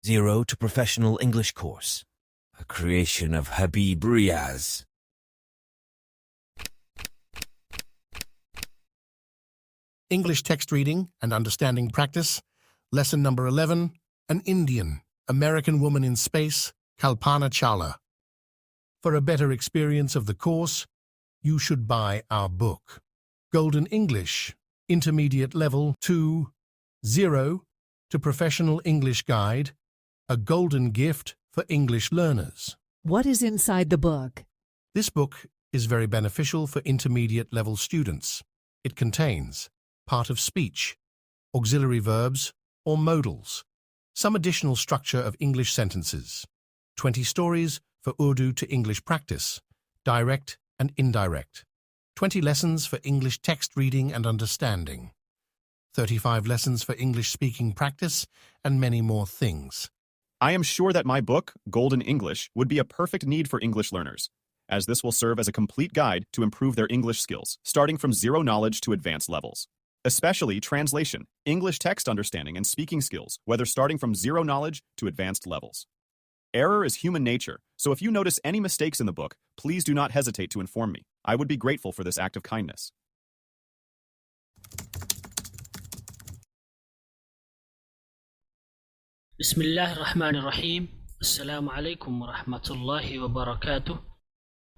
Zero to Professional English Course, a creation of Habib Riaz. English text reading and understanding practice. Lesson number 11, An Indian, American Woman in Space, Kalpana Chawla. For a better experience of the course, you should buy our book. Golden English, Intermediate Level 2, 0 to Professional English Guide, a golden gift for English learners. What is inside the book? This book is very beneficial for intermediate level students. It contains part of speech, auxiliary verbs or modals, some additional structure of English sentences, 20 stories for Urdu to English practice, direct and indirect, 20 lessons for English text reading and understanding, 35 lessons for English speaking practice, and many more things. I am sure that my book, Golden English, would be a perfect need for English learners, as this will serve as a complete guide to improve their English skills, starting from zero knowledge to advanced levels. Especially translation, English text understanding, and speaking skills, whether starting from zero knowledge to advanced levels. Error is human nature, so if you notice any mistakes in the book, please do not hesitate to inform me. I would be grateful for this act of kindness. बिस्मिल्लाहिर्रहमानिर्रहीम अस्सलामु अलैकुम वरहमतुल्लाहि वबरकातुह।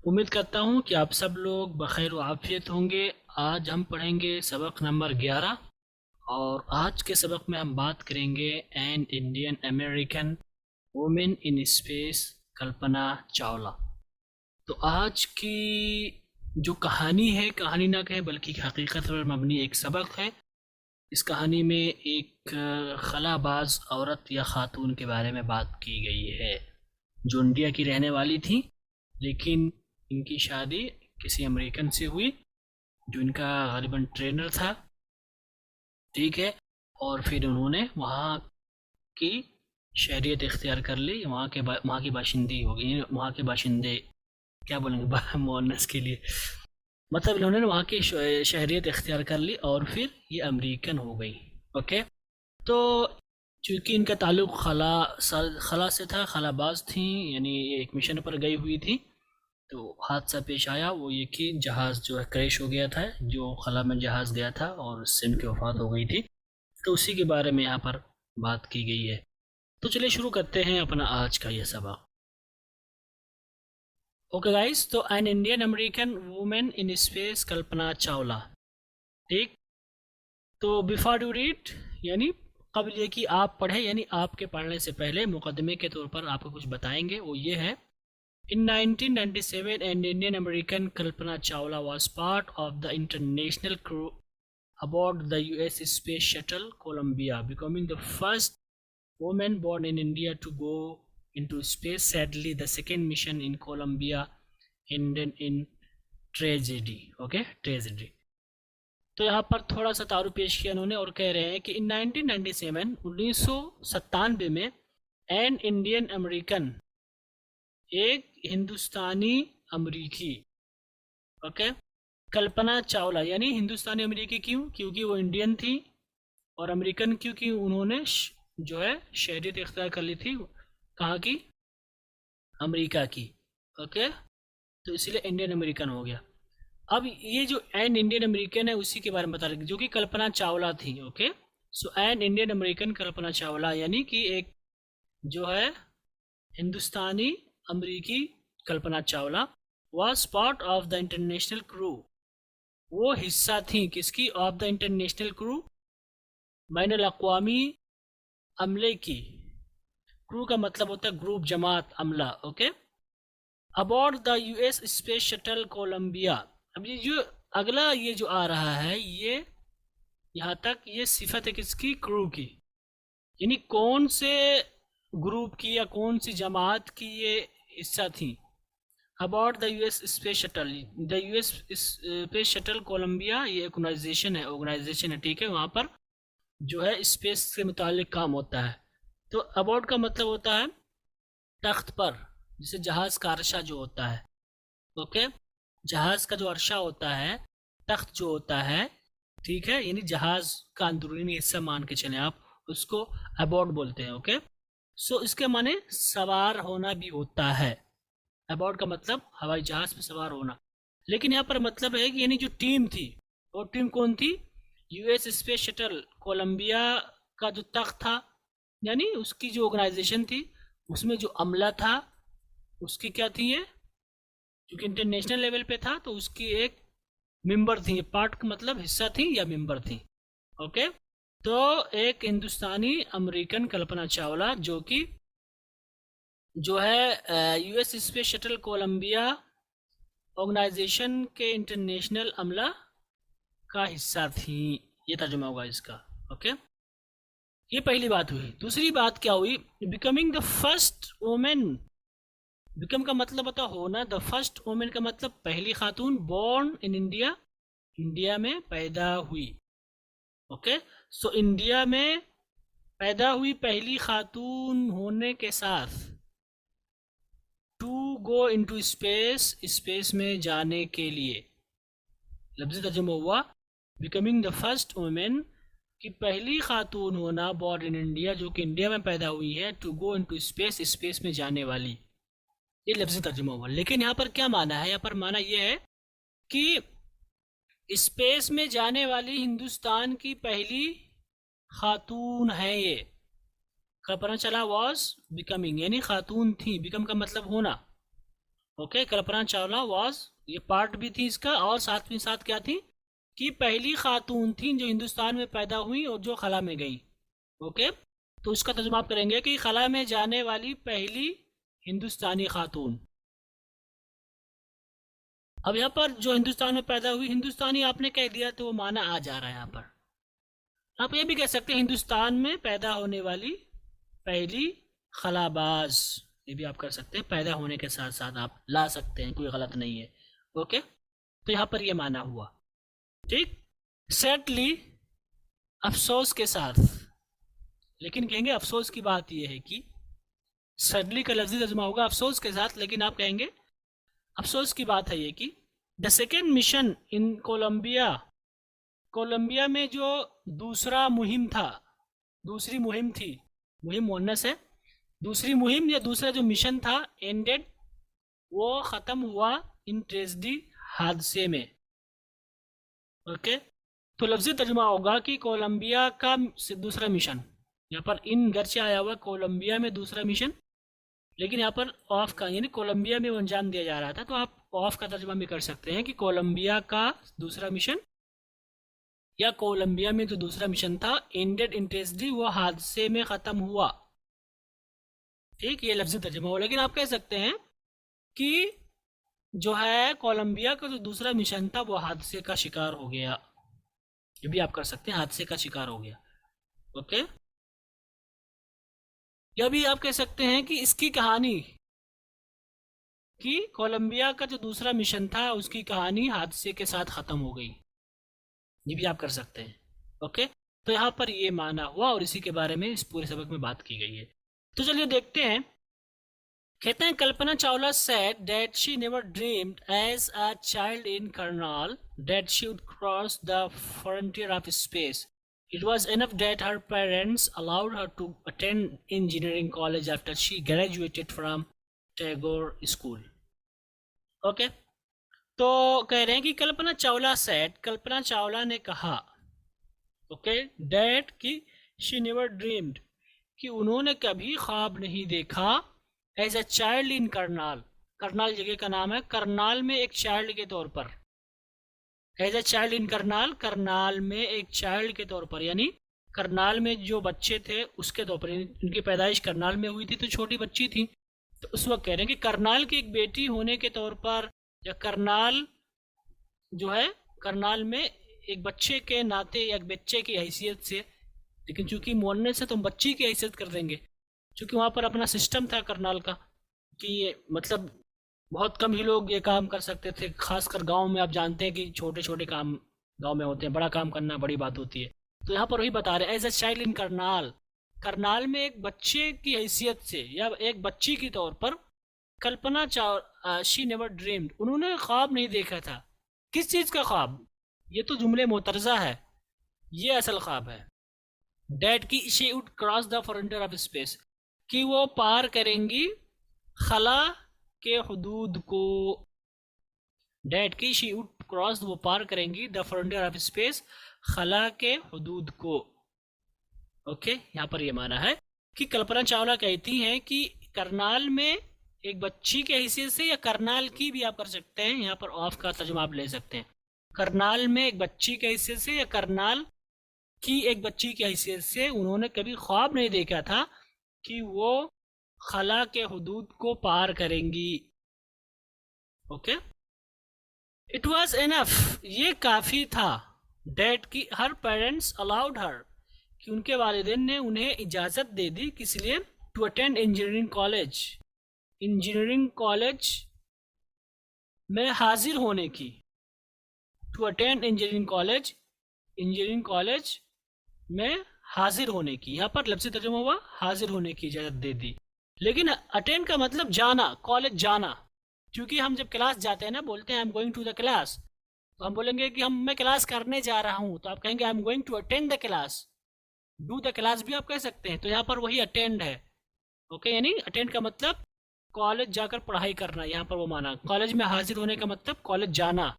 उम्मीद करता हूँ कि आप सब लोग बखैर व आफियत होंगे। आज हम पढ़ेंगे सबक नंबर 11 और आज के सबक में हम बात करेंगे an Indian American women in space Kalpana Chawla. तो आज की जो कहानी है, कहानी ना कहें बल्कि हकीकत पर मबनी एक सबक है। इस कहानी में एक खलाबाज औरत या खातून के बारे में बात की गई है जो इंडिया की रहने वाली थी, लेकिन इनकी शादी किसी अमेरिकन से हुई जो इनका गालिबन ट्रेनर था, ठीक है। और फिर उन्होंने वहाँ की शहरियत इख्तियार कर ली, वहाँ की बाशिंदी हो गई। वहाँ के बाशिंदे क्या बोलेंगे मोनस के लिए, मतलब इन्होंने वहाँ की शहरियत इख्तियार कर ली और फिर ये अमेरिकन हो गई। ओके, तो चूँकि इनका ताल्लुक़ खला से था, खलाबाज थी, यानी एक मिशन पर गई हुई थी, तो हादसा पेश आया। वो ये कि जहाज़ जो है क्रैश हो गया था, जो खला में जहाज़ गया था और उससे इनकी वफ़ात हो गई थी। तो उसी के बारे में यहाँ पर बात की गई है। तो चलिए शुरू करते हैं अपना आज का यह सबक। ओके गाइस, तो an Indian American women in space Kalpana Chawla, ठीक। तो बिफोर यू रीड, यानी कबल ये कि आप पढ़ें, यानी आपके पढ़ने से पहले मुकदमे के तौर पर आपको कुछ बताएंगे। वो ये है, in 1997 an Indian American Kalpana Chawla was part of the international crew aboard the US space shuttle Columbia, becoming the first women born in India to go into space. Sadly, the second mission in Colombia ended in tragedy. Okay, tragedy. तो यहाँ पर थोड़ा सा तारुफ पेश किया उन्होंने और कह रहे हैं कि इन 1997 1997 में एन इंडियन अमेरिकन, एक हिंदुस्तानी अमरीकी, ओके, कल्पना चावला, यानी हिंदुस्तानी अमरीकी क्यों? क्योंकि वो इंडियन थी, और अमेरिकन क्योंकि उन्होंने जो है शहरियत इख्तियार कर ली थी, कहाँ की? अमेरिका की। ओके, तो इसीलिए इंडियन अमेरिकन हो गया। अब ये जो एन इंडियन अमेरिकन है उसी के बारे में बता रहे जो कि कल्पना चावला थी। Okay, so an Indian American Kalpana Chawla यानी कि एक जो है हिंदुस्तानी अमेरिकी Kalpana Chawla was part of the international crew, वो हिस्सा थी किसकी? ऑफ द इंटरनेशनल क्रू, बैनुल अक़वामी अमले की। क्रू का मतलब होता है ग्रुप, जमात, अमला। Okay, aboard the US space shuttle Columbia. अब ये जो अगला ये जो आ रहा है, ये यहाँ तक ये सिफत है किसकी? क्रू की, यानी कौन से ग्रुप की या कौन सी जमात की ये हिस्सा थी। Aboard the US space shuttle, the US space shuttle Columbia ये ऑर्गेनाइजेशन है, ठीक है। वहाँ पर जो है स्पेस से मुतालिक काम होता है। तो अबॉर्ड का मतलब होता है तख्त पर, जिसे जहाज़ का अर्शा जो होता है। ओके, जहाज़ का जो अर्शा होता है, तख्त जो होता है, ठीक है, यानी जहाज़ का अंदरूनी हिस्सा मान के चलें आप, उसको अबॉर्ड बोलते हैं। ओके, सो इसके माने सवार होना भी होता है। अबॉर्ड का मतलब हवाई जहाज में सवार होना, लेकिन यहाँ पर मतलब है कि यानी जो टीम थी वो टीम कौन थी? यूएस स्पेस शटल कोलंबिया का जो तख्त था, यानी उसकी जो ऑर्गेनाइजेशन थी, उसमें जो अमला था उसकी क्या थी ये, क्योंकि इंटरनेशनल लेवल पे था तो उसकी एक मेंबर थी, पार्ट का मतलब हिस्सा थी या मेंबर थी। ओके, तो एक हिंदुस्तानी अमेरिकन कल्पना चावला जो है US space shuttle Columbia organisation के इंटरनेशनल अमला का हिस्सा थी। ये तर्जुमा होगा इसका। ओके, ये पहली बात हुई। दूसरी बात क्या हुई? Becoming the first women. Become का मतलब होता होना, द फर्स्ट वुमेन का मतलब पहली खातून, बोर्न इन इंडिया, इंडिया में पैदा हुई। ओके, सो इंडिया में पैदा हुई पहली खातून होने के साथ to go into space, space में जाने के लिए, लफ्ज़ी तर्जुमा हुआ बिकमिंग द फर्स्ट वुमेन कि पहली खातून होना, बॉर्न इन इंडिया, जो कि इंडिया में पैदा हुई है, to go into space, space में जाने वाली। ये लफ्ज़ी तर्जुमा हुआ। लेकिन यहाँ पर क्या माना है? यहाँ पर माना यह है कि स्पेस में जाने वाली हिंदुस्तान की पहली खातून है ये। कल्पना चावला वॉज बिकमिंग, यानी खातून थी, बिकम का मतलब होना। ओके, कल्पना चावला वॉज, ये पार्ट भी थी इसका, और साथ में साथ क्या थी कि पहली खातून थी जो हिंदुस्तान में पैदा हुई और जो खला में गई। ओके, तो उसका तर्जुमा आप करेंगे कि खला में जाने वाली पहली हिंदुस्तानी खातून। अब यहाँ पर जो हिंदुस्तान में पैदा हुई, हिंदुस्तानी आपने कह दिया तो वो माना आ जा रहा है। यहाँ पर आप ये भी कह सकते हैं हिंदुस्तान में पैदा होने वाली पहली खलाबाज, ये भी आप कर सकते हैं। पैदा होने के साथ साथ आप ला सकते हैं, कोई गलत नहीं है। ओके, तो यहाँ पर ये माना हुआ। ठीक, सैडली, अफसोस के साथ। लेकिन कहेंगे अफसोस की बात यह है कि सैडली का लफ्ज़ी तर्जुमा होगा अफसोस के साथ, लेकिन आप कहेंगे अफसोस की बात है ये कि the second mission in Columbia, Columbia में जो दूसरा मुहिम था, दूसरी मुहिम थी, मुहिम मुअन्नस है, दूसरी मुहिम या दूसरा जो मिशन था, एंडेड, वो ख़त्म हुआ इन ट्रेजिडी, हादसे में। ओके, तो लफ्ज़ी तर्जुमा होगा कि कोलंबिया का दूसरा मिशन, यहाँ पर इन घर से आया हुआ कोलंबिया में दूसरा मिशन, लेकिन यहाँ पर ऑफ का यानी कोलंबिया में वो अंजाम दिया जा रहा था, तो आप ऑफ का तर्जुमा भी कर सकते हैं कि कोलंबिया का दूसरा मिशन या कोलंबिया में जो दूसरा मिशन था, एंडेड इन ट्रेजिडी, वो हादसे में ख़त्म हुआ। ठीक, ये लफ्ज़ी तर्जुमा हो। लेकिन आप कह सकते हैं कि जो है कोलंबिया का जो दूसरा मिशन था वो हादसे का शिकार हो गया, ये भी आप कर सकते हैं, हादसे का शिकार हो गया। ओके, या भी आप कह सकते हैं कि इसकी कहानी, कि कोलंबिया का जो दूसरा मिशन था उसकी कहानी हादसे के साथ ख़त्म हो गई, ये भी आप कर सकते हैं। ओके, तो यहाँ पर ये माना हुआ और इसी के बारे में इस पूरे सबक में बात की गई है। तो चलिए देखते हैं। कहते हैं Kalpana Chawla said that she never dreamed as a child in Karnal that she would cross the frontier of space. It was enough that her parents allowed her to attend engineering college after she graduated from Tagore School. Okay? तो कह रहे हैं कि Kalpana Chawla said, Kalpana Chawla ने कहा, okay, that कि she never dreamed, कि उन्होंने कभी ख्वाब नहीं देखा, as a child in Karnal, Karnal जगह का नाम है, करनाल में एक चाइल्ड के तौर पर, as a child in Karnal, Karnal में एक चाइल्ड के तौर पर, यानी करनाल में जो बच्चे थे उसके तौर पर, उनकी पैदाइश करनाल में हुई थी तो छोटी बच्ची थी, तो उस वक्त कह रहे हैं कि करनाल की एक बेटी होने के तौर पर, या करनाल जो है, करनाल में एक बच्चे के नाते या एक बच्चे की हैसियत से, लेकिन चूंकि मुअन्नस से तो हम बच्ची की हैसियत कर देंगे, क्योंकि वहाँ पर अपना सिस्टम था करनाल का कि मतलब बहुत कम ही लोग ये काम कर सकते थे, खासकर गांव में। आप जानते हैं कि छोटे छोटे काम गांव में होते हैं, बड़ा काम करना बड़ी बात होती है। तो यहाँ पर वही बता रहे as a child in Karnal, Karnal में एक बच्चे की हैसियत से या एक बच्ची के तौर पर कल्पना शी नेवर ड्रीम्ड, उन्होंने ख्वाब नहीं देखा था। किस चीज़ का ख्वाब? ये तो जुमले मोतरज़ा है, ये असल ख्वाब है। डैट की she would cross the frontier of space, कि वो पार करेंगी खला के हदूद को। डेट की शी वुड क्रॉस, वो पार करेंगी द फ्रंटियर ऑफ स्पेस, खला के हदूद को। ओके, यहाँ पर ये माना है कि कल्पना चावला कहती हैं कि करनाल में एक बच्ची के हैसियत से, या करनाल की भी आप कर सकते हैं, यहाँ पर ऑफ का तर्जुमा आप ले सकते हैं। करनाल में एक बच्ची के हैसियत से या करनाल की एक बच्ची की हैसियत से उन्होंने कभी ख्वाब नहीं देखा था कि वो खला के हदूद को पार करेंगी। ओके, इट वॉज एनफ, ये काफ़ी था। डैट की हर पेरेंट्स अलाउड हर, कि उनके वालिदैन ने उन्हें इजाज़त दे दी, किस लिए, to attend engineering college, engineering college में हाजिर होने की। To attend engineering college, engineering college में हाजिर होने की। यहाँ पर लफ्ज़ी तर्जुमा हुआ हाजिर होने की इजाज़त दे दी। लेकिन अटेंड का मतलब जाना, कॉलेज जाना। क्योंकि हम जब क्लास जाते हैं ना, बोलते हैं I am going to the class, तो हम बोलेंगे कि मैं क्लास करने जा रहा हूँ, तो आप कहेंगे I am going to attend the class. Do the class भी आप कह सकते हैं, तो यहाँ पर वही अटेंड है। ओके, यानी अटेंड का मतलब कॉलेज जाकर पढ़ाई करना, यहाँ पर वो माना। कॉलेज में हाजिर होने का मतलब कॉलेज जाना,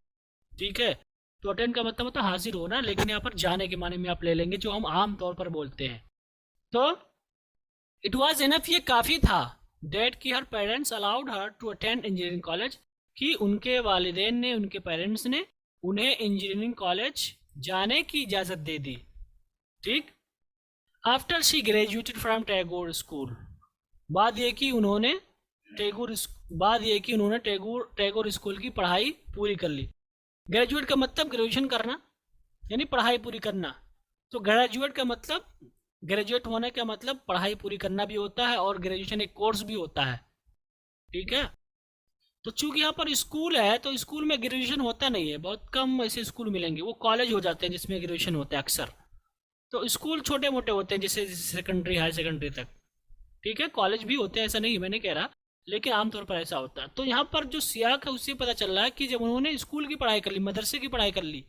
ठीक है। तो अटेंड का मतलब होता है हाजिर होना, लेकिन यहाँ पर जाने के माने में आप ले लेंगे, जो हम आम तौर पर बोलते हैं। तो इट वॉज इनफ, ये काफ़ी था। डैट की her parents allowed her to attend engineering college, कि उनके वालिदैन ने, उनके पेरेंट्स ने उन्हें इंजीनियरिंग कॉलेज जाने की इजाज़त दे दी, ठीक। After she graduated from Tagore school, बाद ये कि उन्होंने टैगोर स्कूल की पढ़ाई पूरी कर ली। ग्रेजुएट का मतलब ग्रेजुएशन करना, यानी पढ़ाई पूरी करना। तो ग्रेजुएट का मतलब, ग्रेजुएट होने का मतलब पढ़ाई पूरी करना भी होता है, और ग्रेजुएशन एक कोर्स भी होता है, ठीक है। तो चूंकि यहाँ पर स्कूल है, तो स्कूल में ग्रेजुएशन होता नहीं है, बहुत कम ऐसे स्कूल मिलेंगे, वो कॉलेज हो जाते हैं जिसमें ग्रेजुएशन होता है अक्सर। तो स्कूल छोटे मोटे होते हैं, जैसे सेकेंडरी, हायर सेकेंडरी तक, ठीक है। कॉलेज भी होते हैं, ऐसा नहीं मैं नहीं कह रहा, लेकिन आमतौर पर ऐसा होता है। तो यहाँ पर जो सियाक है उससे पता चल रहा है कि जब उन्होंने स्कूल की पढ़ाई कर ली, मदरसे की पढ़ाई कर ली,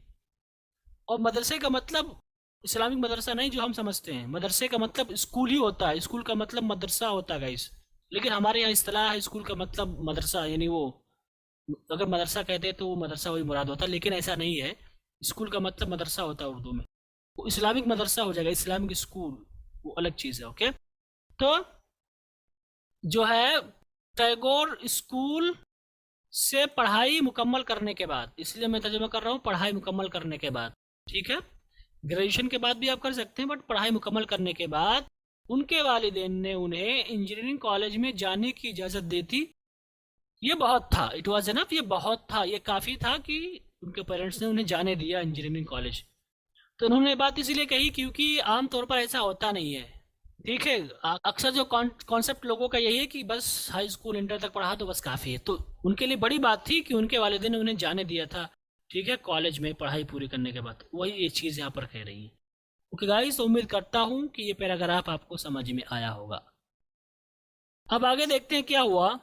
और मदरसे का मतलब इस्लामिक मदरसा नहीं जो हम समझते हैं, मदरसे का मतलब स्कूल ही होता है, स्कूल का मतलब मदरसा होता है गाइस। लेकिन हमारे यहाँ इस्तिलाह है स्कूल का मतलब मदरसा, यानी वो अगर मदरसा कहते हैं तो वो मदरसा वही मुराद होता है, लेकिन ऐसा नहीं है। स्कूल का मतलब मदरसा होता है उर्दू में, वो इस्लामिक मदरसा हो जाएगा, इस्लामिक स्कूल वो अलग चीज़ है। ओके, तो जो है टैगोर स्कूल से पढ़ाई मुकम्मल करने के बाद, इसलिए मैं तर्जुमा कर रहा हूँ पढ़ाई मुकम्मल करने के बाद, ठीक है। ग्रेजुएशन के बाद भी आप कर सकते हैं, बट पढ़ाई मुकम्मल करने के बाद उनके वालिदैन ने उन्हें इंजीनियरिंग कॉलेज में जाने की इजाज़त दी थी। ये बहुत था, इट वॉज एनफ, ये बहुत था, ये काफ़ी था कि उनके पेरेंट्स ने उन्हें जाने दिया इंजीनियरिंग कॉलेज। तो उन्होंने बात इसीलिए कही क्योंकि आमतौर पर ऐसा होता नहीं है, ठीक है। अक्सर जो कॉन्सेप्ट लोगों का यही है कि बस हाई स्कूल इंटर तक पढ़ा तो बस काफ़ी है। तो उनके लिए बड़ी बात थी कि उनके वालिदैन ने उन्हें जाने दिया था, ठीक है, कॉलेज में पढ़ाई पूरी करने के बाद। वही ये चीज़ यहाँ पर कह रही है। ओके गाइस, तो उम्मीद करता हूँ कि ये पैराग्राफ आपको समझ में आया होगा। अब आगे देखते हैं क्या हुआ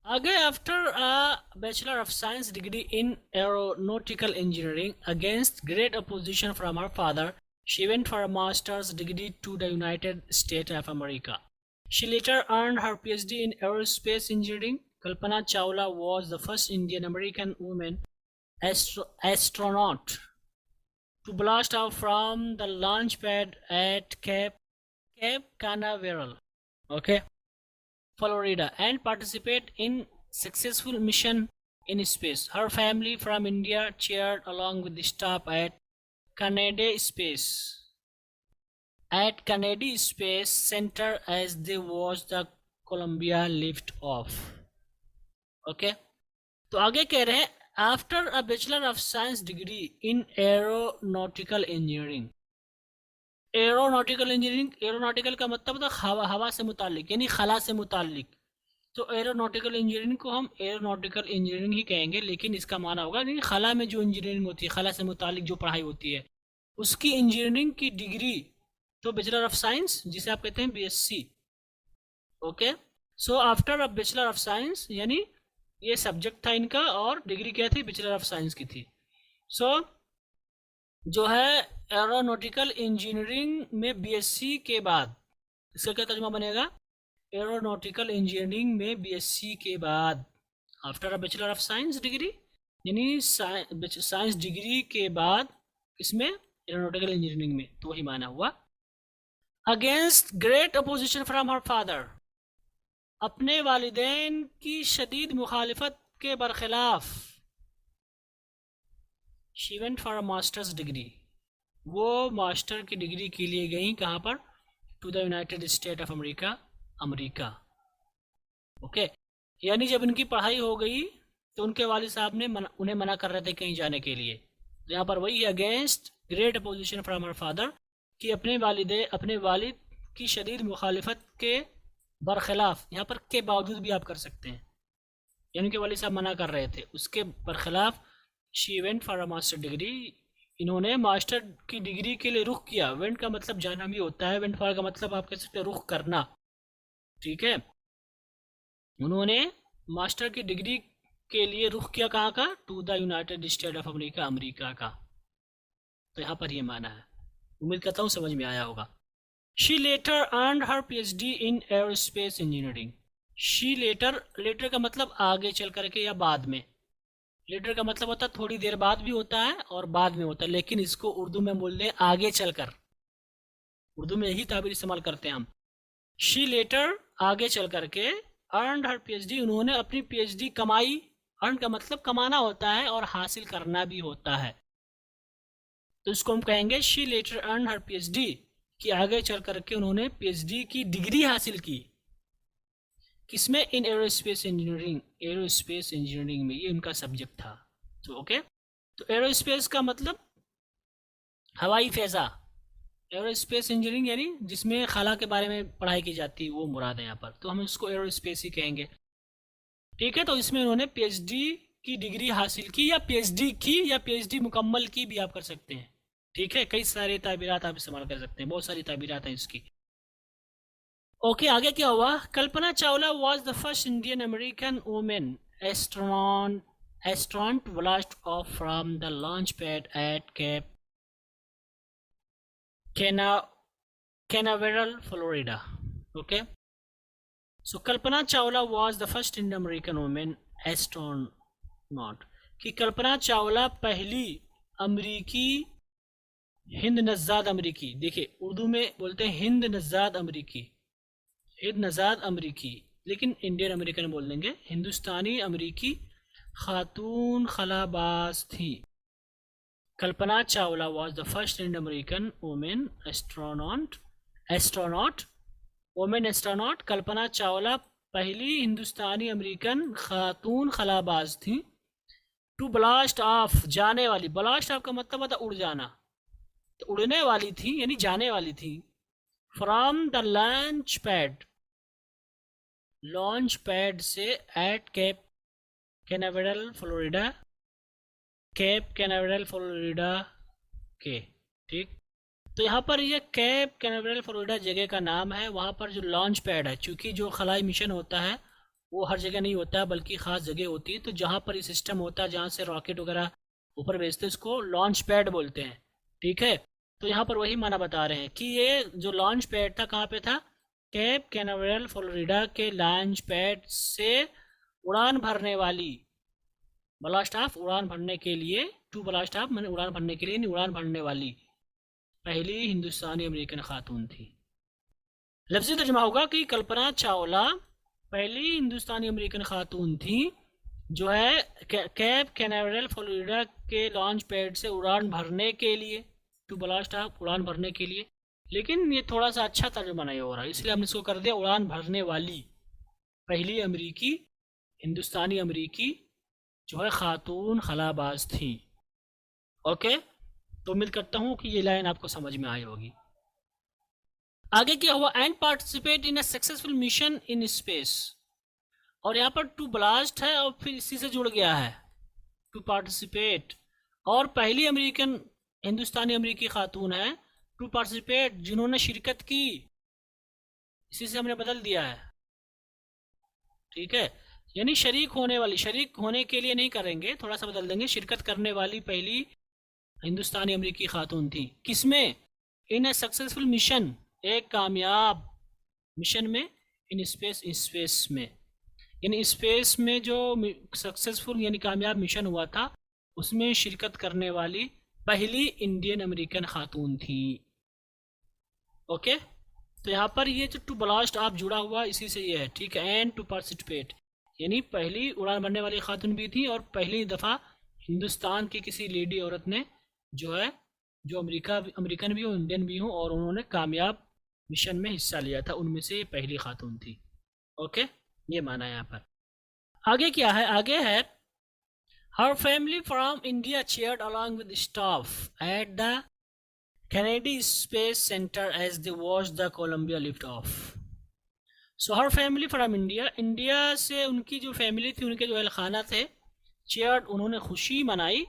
आगे। After a bachelor of science degree in aeronautical engineering against great opposition from her father, she went for a master's degree to the United States of America. She later earned her PhD in aerospace engineering. Kalpana Chawla was the first Indian-American woman astronaut to blast off from the launch pad at Cape Canaveral, okay, Florida, and participate in successful mission in space. Her family from India cheered along with the staff at Kennedy Space Center as they watched the Columbia lift off. Okay, तो आगे कह रहे हैं after a bachelor of science degree in aeronautical engineering. Aeronautical का मतलब होता है हवा से मुतालिक, यानी खला से मुतालिक। तो एरोनॉटिकल इंजीनियरिंग को हम एरोनॉटिकल इंजीनियरिंग ही कहेंगे, लेकिन इसका माना होगा नहीं, खला में जो इंजीनियरिंग होती है, खला से मुतालिक जो पढ़ाई होती है, उसकी इंजीनियरिंग की डिग्री तो बैचलर ऑफ साइंस, जिसे आप कहते हैं BSc. Okay, so after a bachelor of science, यानी ये सब्जेक्ट था इनका, और डिग्री क्या थी, बैचलर ऑफ साइंस की थी। सो जो है एरोनॉटिकल इंजीनियरिंग में बीएससी के बाद इसका क्या तर्जुमा बनेगा? एरोनॉटिकल इंजीनियरिंग में बीएससी के बाद, after a bachelor of science degree, यानी साइंस डिग्री के बाद इसमें एरोनॉटिकल इंजीनियरिंग में, तो वही माना हुआ। Against great opposition from her father, अपने वालिदैन की शदीद मुखालिफत के बरखिलाफ, she went for a masters degree, वो मास्टर की डिग्री के लिए गई कहाँ पर? To the United State of America, America. Okay, यानी जब इनकी पढ़ाई हो गई तो उनके वालिद साहब ने उन्हें मना कर रहे थे कहीं जाने के लिए। यहाँ पर वही against great opposition from her father, कि अपने वालिद की शदीद मुखालिफत के बरखिलाफ, यहाँ पर के बावजूद भी आप कर सकते हैं, यानी कि वालिद साहब मना कर रहे थे, उसके बरखिलाफ she went for a master degree, इन्होंने मास्टर की डिग्री के लिए रुख किया। वेंट का मतलब जाना भी होता है, वेंट फॉर का मतलब आप कह सकते हैं रुख करना, ठीक है। उन्होंने मास्टर की डिग्री के लिए रुख किया कहाँ का? To the United State of America, America का। तो यहाँ पर ये माना है, उम्मीद करता हूँ समझ में आया होगा। She later earned her PhD in aerospace engineering. She later, later का मतलब आगे चल करके या बाद में, लेटर का मतलब होता है थोड़ी देर बाद भी होता है और बाद में होता है, लेकिन इसको उर्दू में बोल दें आगे चलकर, उर्दू में यही ताबीर इस्तेमाल करते हैं हम। शी लेटर, आगे चल करके, अर्नड हर पीएचडी, उन्होंने अपनी पीएचडी कमाई, अर्न का मतलब कमाना होता है और हासिल करना भी होता है, तो इसको हम कहेंगे she later earn her PhD, कि आगे चल करके उन्होंने पीएचडी की डिग्री हासिल की, किसमें? इन एरोस्पेस इंजीनियरिंग, एरोस्पेस इंजीनियरिंग में, ये उनका सब्जेक्ट था। तो ओके, तो एरोस्पेस का मतलब हवाई फैजा, एरोस्पेस इंजीनियरिंग यानी जिसमें खला के बारे में पढ़ाई की जाती है, वो मुराद है यहाँ पर, तो हम इसको एरोस्पेस ही कहेंगे, ठीक है। तो इसमें उन्होंने पीएचडी की डिग्री हासिल की, या पीएचडी की, या पीएचडी मुकम्मल की भी आप कर सकते हैं, ठीक है। कई सारे ताबीरात आप इस्तेमाल कर सकते हैं, बहुत सारी ताबीरात हैं इसकी। ओके, आगे क्या हुआ? Kalpana Chawla was the first Indian American women astronaut blast off from the launch pad at Cape Canaveral, Florida. Okay, so Kalpana Chawla was the first Indian American women astronaut, कि कल्पना चावला पहली अमेरिकी, हिंद नज़ाद अमेरिकी, देखिए उर्दू में बोलते हैं हिंद नज़ाद अमेरिकी, हिंद नज़ाद अमेरिकी, लेकिन इंडियन अमेरिकन बोल देंगे, हिंदुस्तानी अमेरिकी खातून खलाबाज थी। Kalpana Chawla was the first Indian American women astronaut, women astronaut, Kalpana Chawla पहली हिंदुस्तानी अमेरिकन खातून खलाबाज थी। टू ब्लास्ट ऑफ, जाने वाली, ब्लास्ट ऑफ का मतलब होता उड़ जाना, तो उड़ने वाली थी यानी जाने वाली थी। From the launch pad, launch pad से, at Cape Canaveral, Florida, Cape Canaveral Florida के, ठीक। तो यहाँ पर ये कैप कैनावेरल फ्लोरिडा जगह का नाम है, वहाँ पर जो लॉन्च पैड है, चूँकि जो खलाई मिशन होता है वो हर जगह नहीं होता है बल्कि ख़ास जगह होती है, तो जहाँ पर ये सिस्टम होता है जहाँ से रॉकेट वगैरह ऊपर भेजते हैं उसको लॉन्च पैड बोलते हैं, ठीक है। तो यहाँ पर वही माना बता रहे हैं कि ये जो लॉन्च पैड था कहाँ पे था? कैप कैनावेरल फ्लोरिडा के लॉन्च पैड से उड़ान भरने वाली, ब्लास्ट ऑफ उड़ान भरने के लिए, टू ब्लास्ट ऑफ मैंने उड़ान भरने के लिए नहीं, उड़ान भरने वाली पहली हिंदुस्तानी अमेरिकन खातून थी। लफ्ज़ी तर्जुमा होगा कि कल्पना चावला पहली हिंदुस्तानी अमेरिकन खातून थी जो है कैप कैनावेरल फ्लोरिडा के लॉन्च पैड से उड़ान भरने के लिए, टू ब्लास्ट ऑफ उड़ान भरने के लिए, लेकिन ये थोड़ा सा अच्छा तर्जुमा नहीं हो रहा, इसलिए हमने इसको कर दिया उड़ान भरने वाली पहली अमेरिकी, हिंदुस्तानी अमेरिकी जो है खातून खलाबाज थी। ओके, तो उम्मीद करता हूँ कि ये लाइन आपको समझ में आई होगी। आगे क्या हुआ? And participate in a successful mission in space, और यहाँ पर टू ब्लास्ट है और फिर इसी से जुड़ गया है टू पार्टिसिपेट, और पहली अमेरिकन हिंदुस्तानी अमेरिकी खातून है टू पार्टिसिपेट, जिन्होंने शिरकत की, इसी से हमने बदल दिया है, ठीक है। यानी शरीक होने वाली, शरीक होने के लिए नहीं करेंगे, थोड़ा सा बदल देंगे, शिरकत करने वाली पहली हिंदुस्तानी अमेरिकी खातून थी, किसमें? इन ए सक्सेसफुल मिशन, एक कामयाब मिशन में, इन स्पेस में, यानी स्पेस में जो सक्सेसफुल यानी कामयाब मिशन हुआ था उसमें शिरकत करने वाली पहली इंडियन अमेरिकन खातून थी। ओके, तो यहाँ पर ये जो टू ब्लास्ट आप जुड़ा हुआ इसी से ये है, ठीक है। एंड टू पार्टिसिपेट यानी पहली उड़ान भरने वाली खातून भी थी और पहली दफ़ा हिंदुस्तान की किसी लेडी औरत ने जो है, जो अमेरिकन भी हो, इंडियन भी हो, और उन्होंने कामयाब मिशन में हिस्सा लिया था, उनमें से ये पहली खातून थी। ओके, ये माना यहाँ पर। आगे क्या है, आगे है her family from India cheered along with staff at the Kennedy Space Center as they watched the Columbia lift off. So her family from India, India से उनकी जो फैमिली थी, उनके जो अहल खाना थे, चेयर्ड उन्होंने खुशी मनाई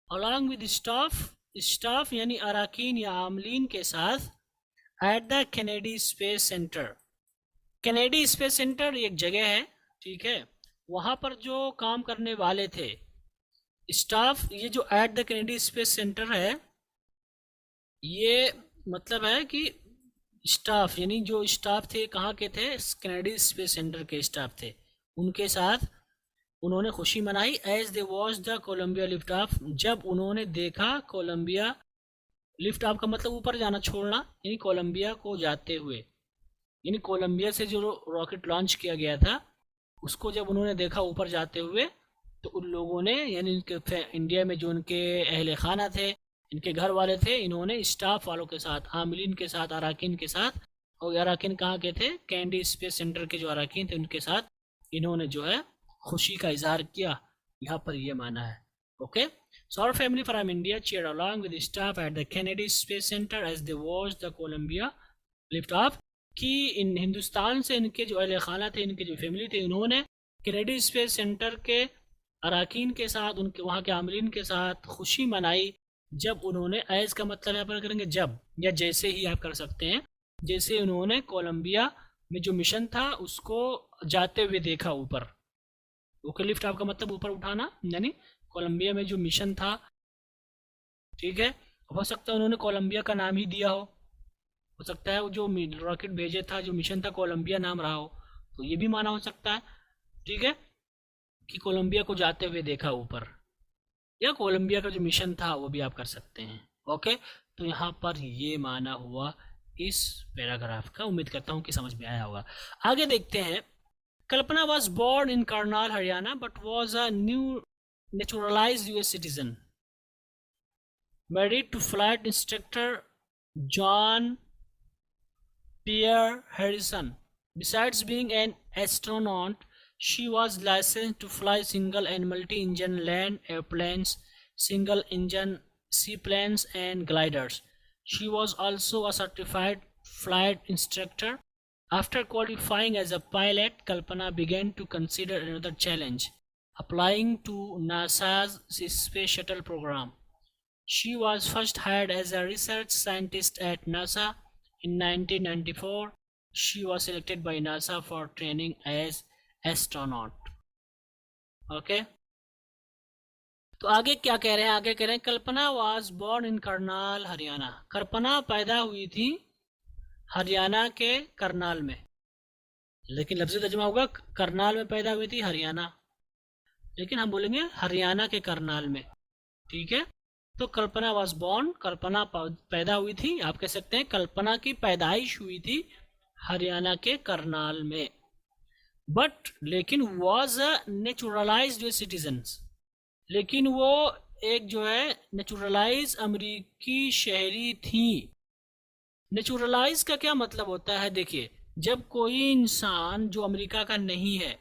अलॉन्ग विद स्टाफ यानी अराकीन या आमलीन के साथ eight the Kennedy space centre. Kennedy space centre एक जगह है, ठीक है, वहाँ पर जो काम करने वाले थे स्टाफ, ये जो eight the Kennedy space centre है, ये मतलब है कि स्टाफ यानी जो स्टाफ थे कहाँ के थे, कैनेडी स्पेस सेंटर के स्टाफ थे, उनके साथ उन्होंने खुशी मनाई as they watch the Columbia lift off, जब उन्होंने देखा कोलंबिया लिफ्ट ऑफ का मतलब ऊपर जाना, छोड़ना, यानी कोलंबिया को जाते हुए, यानी कोलंबिया से जो रॉकेट लॉन्च किया गया था उसको जब उन्होंने देखा ऊपर जाते हुए, तो उन लोगों ने यानी इनके इंडिया में जो उनके अहले खाना थे, इनके घर वाले थे, इन्होंने स्टाफ वालों के साथ, आमिलीन के साथ, अराकीन के साथ, और अराकीन कहाँ के थे, कैनेडी स्पेस सेंटर के जो अराकीन थे उनके साथ इन्होंने जो है खुशी का इजहार किया, यहाँ पर ये माना है। Okay, so our family from India cheered along with staff at the Kennedy space centre as they watched the Columbia lift off, कि इन हिंदुस्तान से इनके जो अहले खाना थे, इनके जो फैमिली थे, इन्होंने कैनेडी स्पेस सेंटर के अराकीन के साथ, उनके वहाँ के आमिलीन के साथ खुशी मनाई जब उन्होंने, एज का मतलब यहाँ पर करेंगे जब, या जैसे ही आप कर सकते हैं, जैसे उन्होंने कोलंबिया में जो मिशन था उसको जाते हुए देखा ऊपर। ओके, लिफ्ट ऑफ का मतलब ऊपर उठाना, यानी कोलंबिया में जो मिशन था, ठीक है, हो सकता है उन्होंने कोलंबिया का नाम ही दिया हो सकता है वो जो रॉकेट भेजे था, जो मिशन था, कोलंबिया नाम रहा हो, तो ये भी माना हो सकता है, ठीक है, कि कोलंबिया को जाते हुए देखा ऊपर, या कोलंबिया का जो मिशन था वो भी आप कर सकते हैं। ओके, तो यहाँ पर ये माना हुआ इस पैराग्राफ का, उम्मीद करता हूँ कि समझ में आया होगा। आगे देखते हैं, Kalpana was born in Karnal Haryana but was a new naturalized US citizen, married to flight instructor John Pierre Harrison. Besides being an astronaut, she was licensed to fly single and multi-engine land airplanes, single-engine seaplanes, and gliders. She was also a certified flight instructor. After qualifying as a pilot, Kalpana began to consider another challenge, applying to NASA's Space Shuttle program. She was first hired as a research scientist at NASA in 1994. She was selected by NASA for training as astronaut. Okay, तो आगे क्या कह रहे हैं, आगे कह रहे हैं Kalpana was born in Karnal Haryana. Kalpana पैदा हुई थी हरियाणा के करनाल में, लेकिन लफ्ज़ी तर्जुमा होगा करनाल में पैदा हुई थी हरियाणा, लेकिन हम बोलेंगे हरियाणा के करनाल में, ठीक है। तो कल्पना वाज बोर्न, कल्पना पैदा हुई थी, आप कह सकते हैं कल्पना की पैदाइश हुई थी हरियाणा के करनाल में, बट लेकिन वॉज अ नेचुरलाइज्ड सिटीजन, लेकिन वो एक जो है नेचुरलाइज अमेरिकी शहरी थी। नेचुरलाइज का क्या मतलब होता है, देखिए, जब कोई इंसान जो अमेरिका का नहीं है,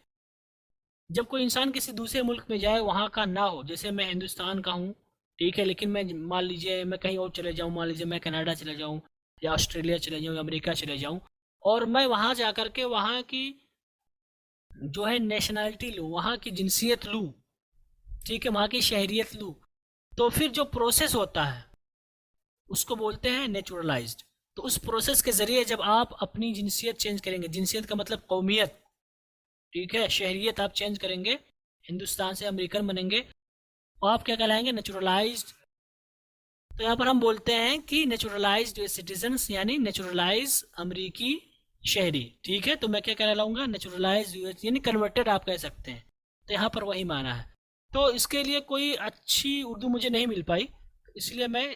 जब कोई इंसान किसी दूसरे मुल्क में जाए वहाँ का ना हो, जैसे मैं हिंदुस्तान का हूँ, ठीक है, लेकिन मैं मान लीजिए मैं कहीं और चले जाऊँ, मान लीजिए मैं कनाडा चले जाऊँ या ऑस्ट्रेलिया चले जाऊँ या अमेरिका चले जाऊँ, और मैं वहाँ जा कर के वहाँ की जो है नेशनलिटी लूँ, वहाँ की जिनसियत लूँ, ठीक है, वहाँ की शहरियत लूँ, तो फिर जो प्रोसेस होता है उसको बोलते हैं नेचुरलाइज्ड। तो उस प्रोसेस के ज़रिए जब आप अपनी जिनसियत चेंज करेंगे, जिनसियत का मतलब कौमियत, ठीक है, शहरियत आप चेंज करेंगे, हिंदुस्तान से अमेरिकन बनेंगे, तो आप क्या कहलाएंगे, नेचुरलाइज्ड। तो यहाँ पर हम बोलते हैं कि नेचुरलाइज्ड सिटीजन्स यानी नेचुरलाइज अमेरिकी शहरी, ठीक है। तो मैं क्या कहलाऊंगा, नेचुरलाइज यूएस यानी कन्वर्टेड आप कह सकते हैं। तो यहाँ पर वही माना है। तो इसके लिए कोई अच्छी उर्दू मुझे नहीं मिल पाई, इसलिए मैं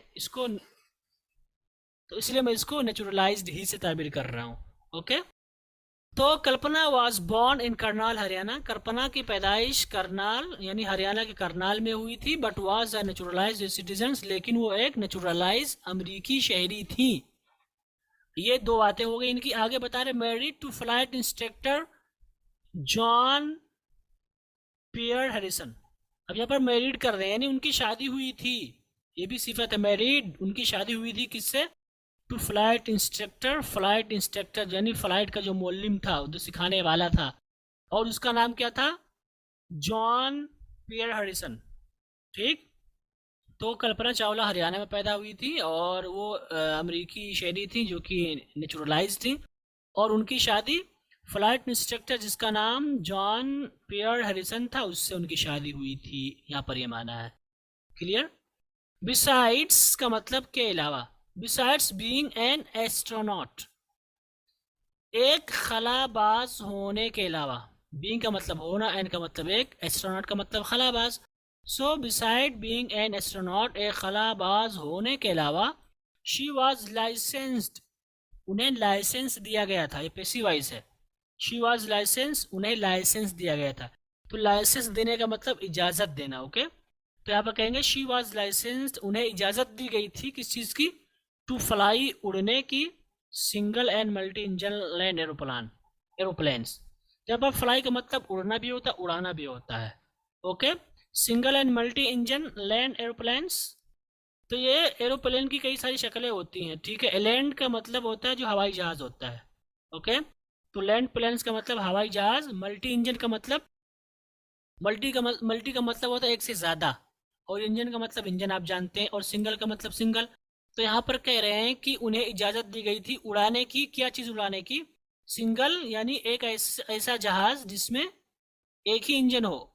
इसको नेचुरलाइज्ड ही से ताबीर कर रहा हूँ। ओके। तो Kalpana was born in Karnal Haryana, Kalpana की पैदाइश करनाल यानी हरियाणा के करनाल में हुई थी, but was a naturalised citizen, लेकिन वो एक नेचुरलाइज अमरीकी शहरी थी। ये दो बातें हो गई इनकी। आगे बता रहे married to flight instructor John Pierre Harrison. अब यहाँ पर मैरिड कर रहे हैं यानी उनकी शादी हुई थी, ये भी सिफत है मैरिड, उनकी शादी हुई थी किससे, to flight instructor, flight instructor यानी फ्लाइट का जो मौलिम था, जो सिखाने वाला था, और उसका नाम क्या था, जॉन पियर हैरिसन। ठीक। तो कल्पना चावला हरियाणा में पैदा हुई थी और वो अमेरिकी शहरी थी जो कि नेचुरलाइज थी, और उनकी शादी फ्लाइट इंस्ट्रक्टर जिसका नाम जॉन पियर हैरिसन था उससे उनकी शादी हुई थी। यहाँ पर ये माना है। क्लियर। बिसाइड्स का मतलब के अलावा, बिसाइड्स बीइंग एन एस्ट्रोनॉट, एक खलाबाज होने के अलावा, बीइंग का मतलब होना, एन का मतलब एक, एस्ट्रोनॉट का मतलब खलाबाज। सो बिसाइड बीइंग एन एस्ट्रोनॉट, एक खलाबाज होने के अलावा, शी वाज लाइसेंस्ड, उन्हें लाइसेंस दिया गया था, ये पैसिव वॉइस है। शी वाज लाइसेंस, उन्हें लाइसेंस दिया गया था। तो लाइसेंस देने का मतलब इजाज़त देना। ओके। तो यहाँ पर कहेंगे शी वाज लाइसेंस्ड, उन्हें इजाज़त दी गई थी किस चीज़ की, टू फ्लाई, उड़ने की, single and multi engine land aeroplanes. जब आप फ्लाई का मतलब उड़ना भी होता है, उड़ाना भी होता है। Okay. Single and multi engine land aeroplanes, तो ये एरोप्लेन की कई सारी शक्लें होती हैं। ठीक है। लैंड का मतलब होता है जो हवाई जहाज़ होता है। ओके। तो लैंड प्लेन्स का मतलब हवाई जहाज़, मल्टी इंजन का मतलब मल्टी का मतलब होता है एक से ज़्यादा, और इंजन का मतलब इंजन आप जानते हैं, और सिंगल का मतलब सिंगल। तो यहाँ पर कह रहे हैं कि उन्हें इजाज़त दी गई थी उड़ाने की, क्या चीज़ उड़ाने की, सिंगल यानी एक ऐसा जहाज़ जिसमें एक ही इंजन हो,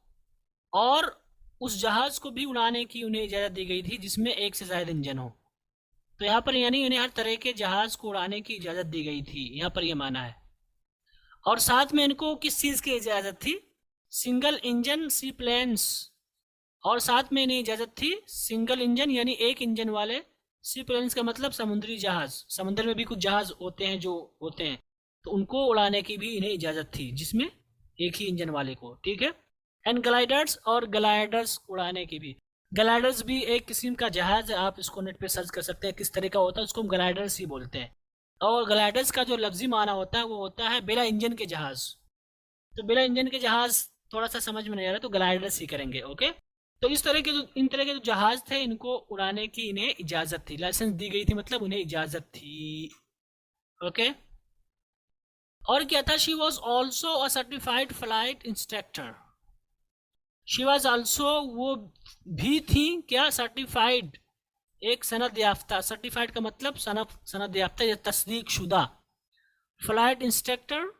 और उस जहाज़ को भी उड़ाने की उन्हें इजाज़त दी गई थी जिसमें एक से ज़्यादा इंजन हो। तो यहाँ पर यानी उन्हें हर तरह के जहाज़ को उड़ाने की इजाज़त दी गई थी, यहाँ पर यह माना है। और साथ में इनको किस चीज़ की इजाज़त थी, सिंगल इंजन सी प्लेन्स, और साथ में इन्हें इजाज़त थी सिंगल इंजन यानी एक इंजन वाले सी प्लेन्स का मतलब समुद्री जहाज़, समुद्र में भी कुछ जहाज़ होते हैं जो होते हैं, तो उनको उड़ाने की भी इन्हें इजाज़त थी जिसमें एक ही इंजन वाले को। ठीक है। एंड ग्लाइडर्स, और ग्लाइडर्स उड़ाने की भी। ग्लाइडर्स भी एक किस्म का जहाज़ है, आप इसको नेट पे सर्च कर सकते हैं किस तरह का होता है, उसको हम ग्लाइडर्स ही बोलते हैं। और ग्लाइडर्स का जो लफ्जी माना होता है वो होता है बिना इंजन के जहाज़। तो बिना इंजन के जहाज़ थोड़ा सा समझ में नहीं आ रहा तो ग्लाइडर्स ही करेंगे। ओके। तो इन तरह के जो जहाज़ थे इनको उड़ाने की इन्हें इजाज़त थी, लाइसेंस दी गई थी मतलब उन्हें इजाज़त थी। ओके। और क्या था, she was also a certified flight instructor, she was also, वो भी थी क्या, सर्टिफाइड, एक सनद याफ्ता, सर्टिफाइड का मतलब सनद याफ्ता या तस्दीक शुदा, flight instructor,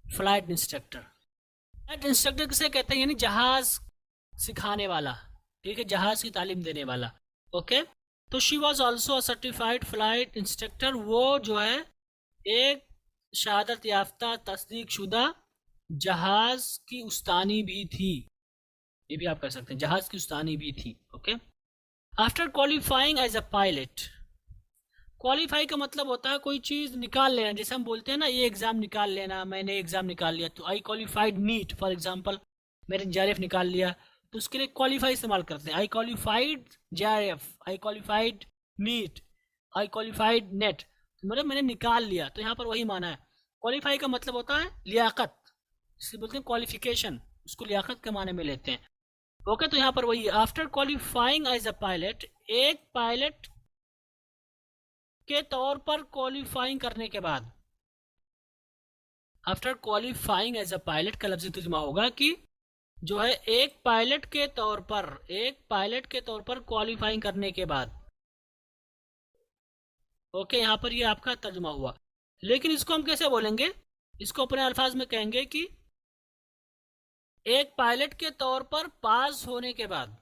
flight instructor, flight instructor किसे कहते हैं, यानी जहाज सिखाने वाला। ठीक है। जहाज की तालीम देने वाला। ओके। तो she was also a certified flight instructor, वो जो है एक शहादत याफ्ता तस्दीक शुदा जहाज की उस्तानी भी थी, ये भी आप कर सकते हैं, जहाज की उस्तानी भी थी। Okay. After qualifying as a pilot, qualify का मतलब होता है कोई चीज़ निकाल लेना, जैसे हम बोलते हैं ना ये एग्ज़ाम निकाल लेना, मैंने एग्ज़ाम निकाल लिया, तो I qualified NEET for example, मैंने जेआरएफ निकाल लिया, तो उसके लिए क्वालिफाई इस्तेमाल करते हैं। I qualified JRF, I qualified NEET, I qualified NET, मतलब मैंने निकाल लिया। तो यहाँ पर वही माना है। क्वालिफाई का मतलब होता है लियाकत, जिसे बोलते हैं क्वालिफिकेशन, उसको लियाकत के माने में लेते हैं। ओके। तो यहाँ पर वही, after qualifying as a pilot, एक पायलट के तौर पर क्वालिफाइंग करने के बाद, after qualifying as a pilot का लफ्ज़ी तर्जुमा होगा कि जो है एक पायलट के तौर पर क्वालिफाइंग करने के बाद। ओके। यहाँ पर ये आपका तर्जुमा हुआ, लेकिन इसको हम कैसे बोलेंगे, इसको अपने अल्फाज में कहेंगे कि एक पायलट के तौर पर पास होने के बाद,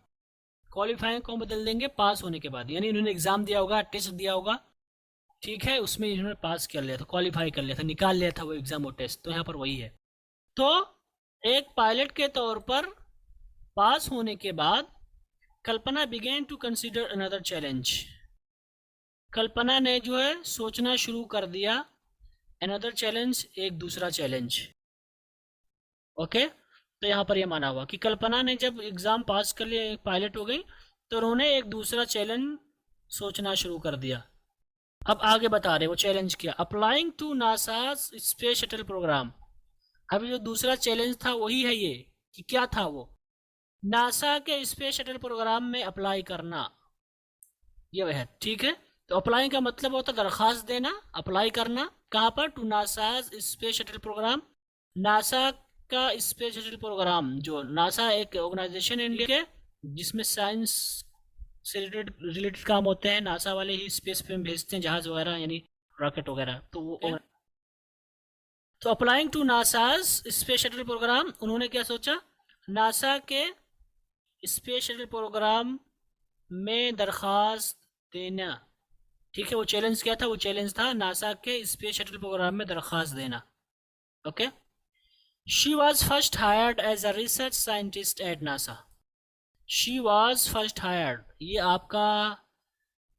क्वालिफाइंग को बदल देंगे पास होने के बाद, यानी इन्होंने एग्जाम दिया होगा, टेस्ट दिया होगा। ठीक है, उसमें इन्होंने पास कर लिया था, क्वालिफाई कर लिया था, निकाल लिया था वो एग्जाम और टेस्ट। तो यहाँ पर वही है। तो एक पायलट के तौर पर पास होने के बाद Kalpana began to consider another challenge. Kalpana ने जो है सोचना शुरू कर दिया, अनदर चैलेंज, एक दूसरा चैलेंज। ओके, तो यहाँ पर ये माना हुआ कि कल्पना ने जब एग्ज़ाम पास कर लिया, एक पायलट हो गई, तो उन्होंने एक दूसरा चैलेंज सोचना शुरू कर दिया। अब आगे बता रहे वो चैलेंज किया, applying to NASA space shuttle programme. अभी जो दूसरा चैलेंज था वही है ये, कि क्या था वो, नासा के स्पेस शटल प्रोग्राम में अप्लाई करना, ये वह है। ठीक है, तो अप्लाई का मतलब होता है दरख्वास्त देना, अप्लाई करना। कहाँ पर? To NASA space shuttle programme. NASA का स्पेस शटल प्रोग्राम, जो नासा एक ऑर्गेनाइजेशन इंडिया के जिसमें साइंस से रिलेटेड काम होते हैं, नासा वाले ही स्पेस पे भेजते हैं जहाज वगैरह, यानी रॉकेट वगैरह। तो वो तो applying to NASA's space shuttle programme, उन्होंने क्या सोचा, नासा के स्पेस शटल प्रोग्राम में दरख्वास्त देना। ठीक है, वो चैलेंज क्या था? वो चैलेंज था नासा के स्पेस शटल प्रोग्राम में दरख्वास्त देना। Okay, she was first hired as a research scientist at NASA. She was first hired, ये आपका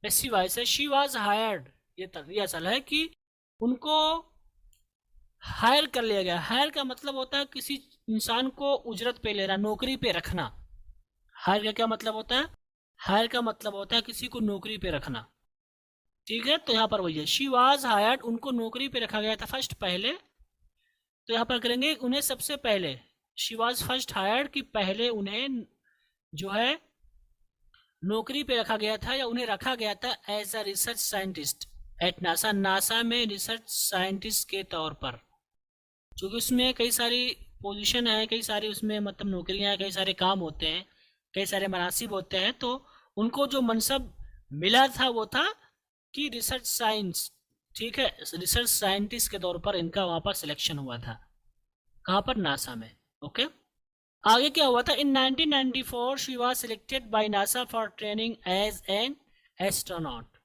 पैसिव वॉइस है। शी वॉज हायर्ड, ये असल है कि उनको हायर कर लिया गया। हायर का मतलब होता है किसी इंसान को उजरत पे लेना, नौकरी पे रखना। हायर का क्या मतलब होता है? हायर का मतलब होता है किसी को नौकरी पे रखना। ठीक है, तो यहाँ पर वही है, शी वाज हायर्ड, उनको नौकरी पे रखा गया था फर्स्ट, पहले। तो यहाँ पर करेंगे उन्हें सबसे पहले, शी वाज फर्स्ट हायर्ड, कि पहले उन्हें जो है नौकरी पे रखा गया था, या उन्हें रखा गया था as a research scientist at NASA. NASA में रिसर्च साइंटिस्ट के तौर पर, क्योंकि उसमें कई सारी पोजीशन है, कई सारी उसमें मतलब नौकरियां हैं, कई सारे काम होते हैं, कई सारे मनासिब होते हैं। तो उनको जो मनसब मिला था वो था कि रिसर्च साइंस। ठीक है, रिसर्च साइंटिस्ट के तौर पर इनका वहाँ पर सिलेक्शन हुआ था। कहाँ पर? नासा में। ओके, आगे क्या हुआ था? In 1994 she was selected by NASA for training as an astronaut,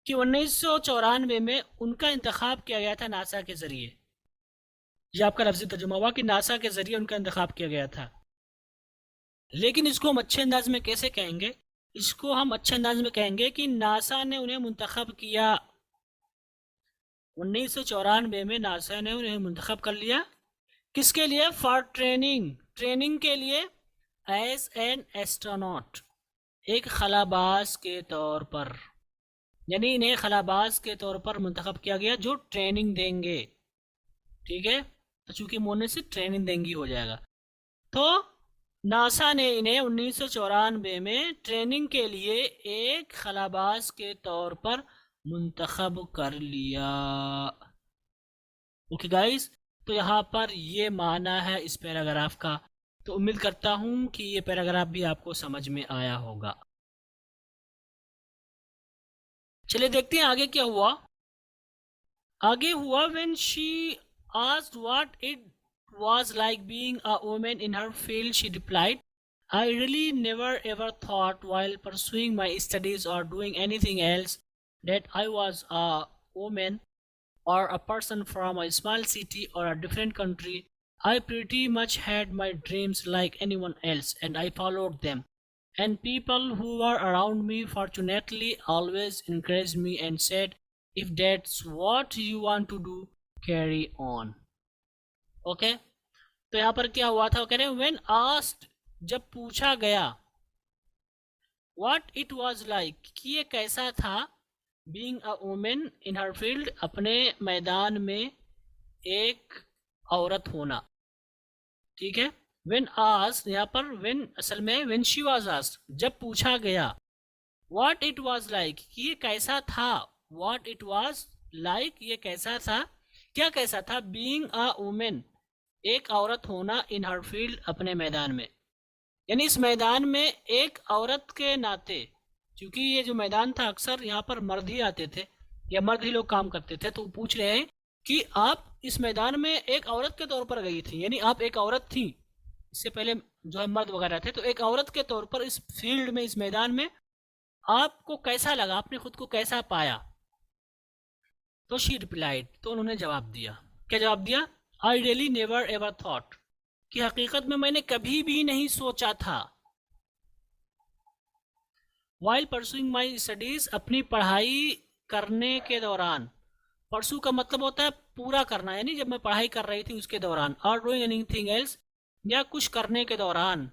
कि 1994 में उनका इंतखाब किया गया था नासा के जरिए। ये आपका लफ्ज़ी तर्जुमा हुआ कि नासा के जरिए उनका इंतखाब किया गया था। लेकिन इसको हम अच्छे अंदाज में कैसे कहेंगे? इसको हम अच्छे अंदाज में कहेंगे कि नासा ने उन्हें मुंतखब किया। 1994 में नासा ने उन्हें मुंतखब कर लिया, किसके लिए? फॉर ट्रेनिंग, ट्रेनिंग के लिए, एज एन एस्ट्रोनॉट, एक खलाबाज के तौर पर। यानी इन्हें खलाबाज के तौर पर मुंतखब किया गया जो ट्रेनिंग देंगे। ठीक है, तो चूंकि मोने से ट्रेनिंग देंगी हो जाएगा, तो नासा ने इन्हें 1994 में ट्रेनिंग के लिए एक खलाबाज के तौर पर मुंतखब कर लिया। ओके गाइस, तो यहाँ पर ये माना है इस पैराग्राफ का। तो उम्मीद करता हूँ कि ये पैराग्राफ भी आपको समझ में आया होगा। चलिए देखते हैं आगे क्या हुआ। आगे हुआ, when she asked what it was like being a woman in her field, she replied, I really never ever thought while pursuing my studies or doing anything else that I was a woman or a person from a small city or a different country. I pretty much had my dreams like anyone else, and I followed them. And people who were around me fortunately always encouraged me and said, if that's what you want to do, carry on. Okay, तो यहाँ पर क्या हुआ था? वो कह रहे हैं व्हेन आस्क्ड, जब पूछा गया, व्हाट इट वाज लाइक, कि ये कैसा था, being a women in her field, अपने मैदान में एक औरत होना। ठीक है, व्हेन आस्क्ड, यहाँ पर व्हेन असल में व्हेन शी वाज आस्क्ड, जब पूछा गया, व्हाट इट वाज लाइक, कि ये कैसा था, व्हाट इट वाज लाइक, ये कैसा था, क्या कैसा था, बीइंग अ वुमेन, एक औरत होना, इन हर फील्ड, अपने मैदान में। यानी इस मैदान में एक औरत के नाते, क्योंकि ये जो मैदान था अक्सर यहाँ पर मर्द ही आते थे या मर्द ही लोग काम करते थे, तो पूछ रहे हैं कि आप इस मैदान में एक औरत के तौर पर गई थी, यानी आप एक औरत थी, इससे पहले जो है मर्द वगैरह थे, तो एक औरत के तौर पर इस फील्ड में, इस मैदान में आपको कैसा लगा, आपने खुद को कैसा पाया। तो शी रिप्लाइड, तो उन्होंने जवाब दिया। क्या जवाब दिया? I really never ever thought, कि हकीकत में मैंने कभी भी नहीं सोचा था। वाइल परसुइंग माई स्टडीज, अपनी पढ़ाई करने के दौरान। परसू का मतलब होता है पूरा करना, यानी जब मैं पढ़ाई कर रही थी उसके दौरान। और डूइंग एनीथिंग एल्स, या कुछ करने के दौरान।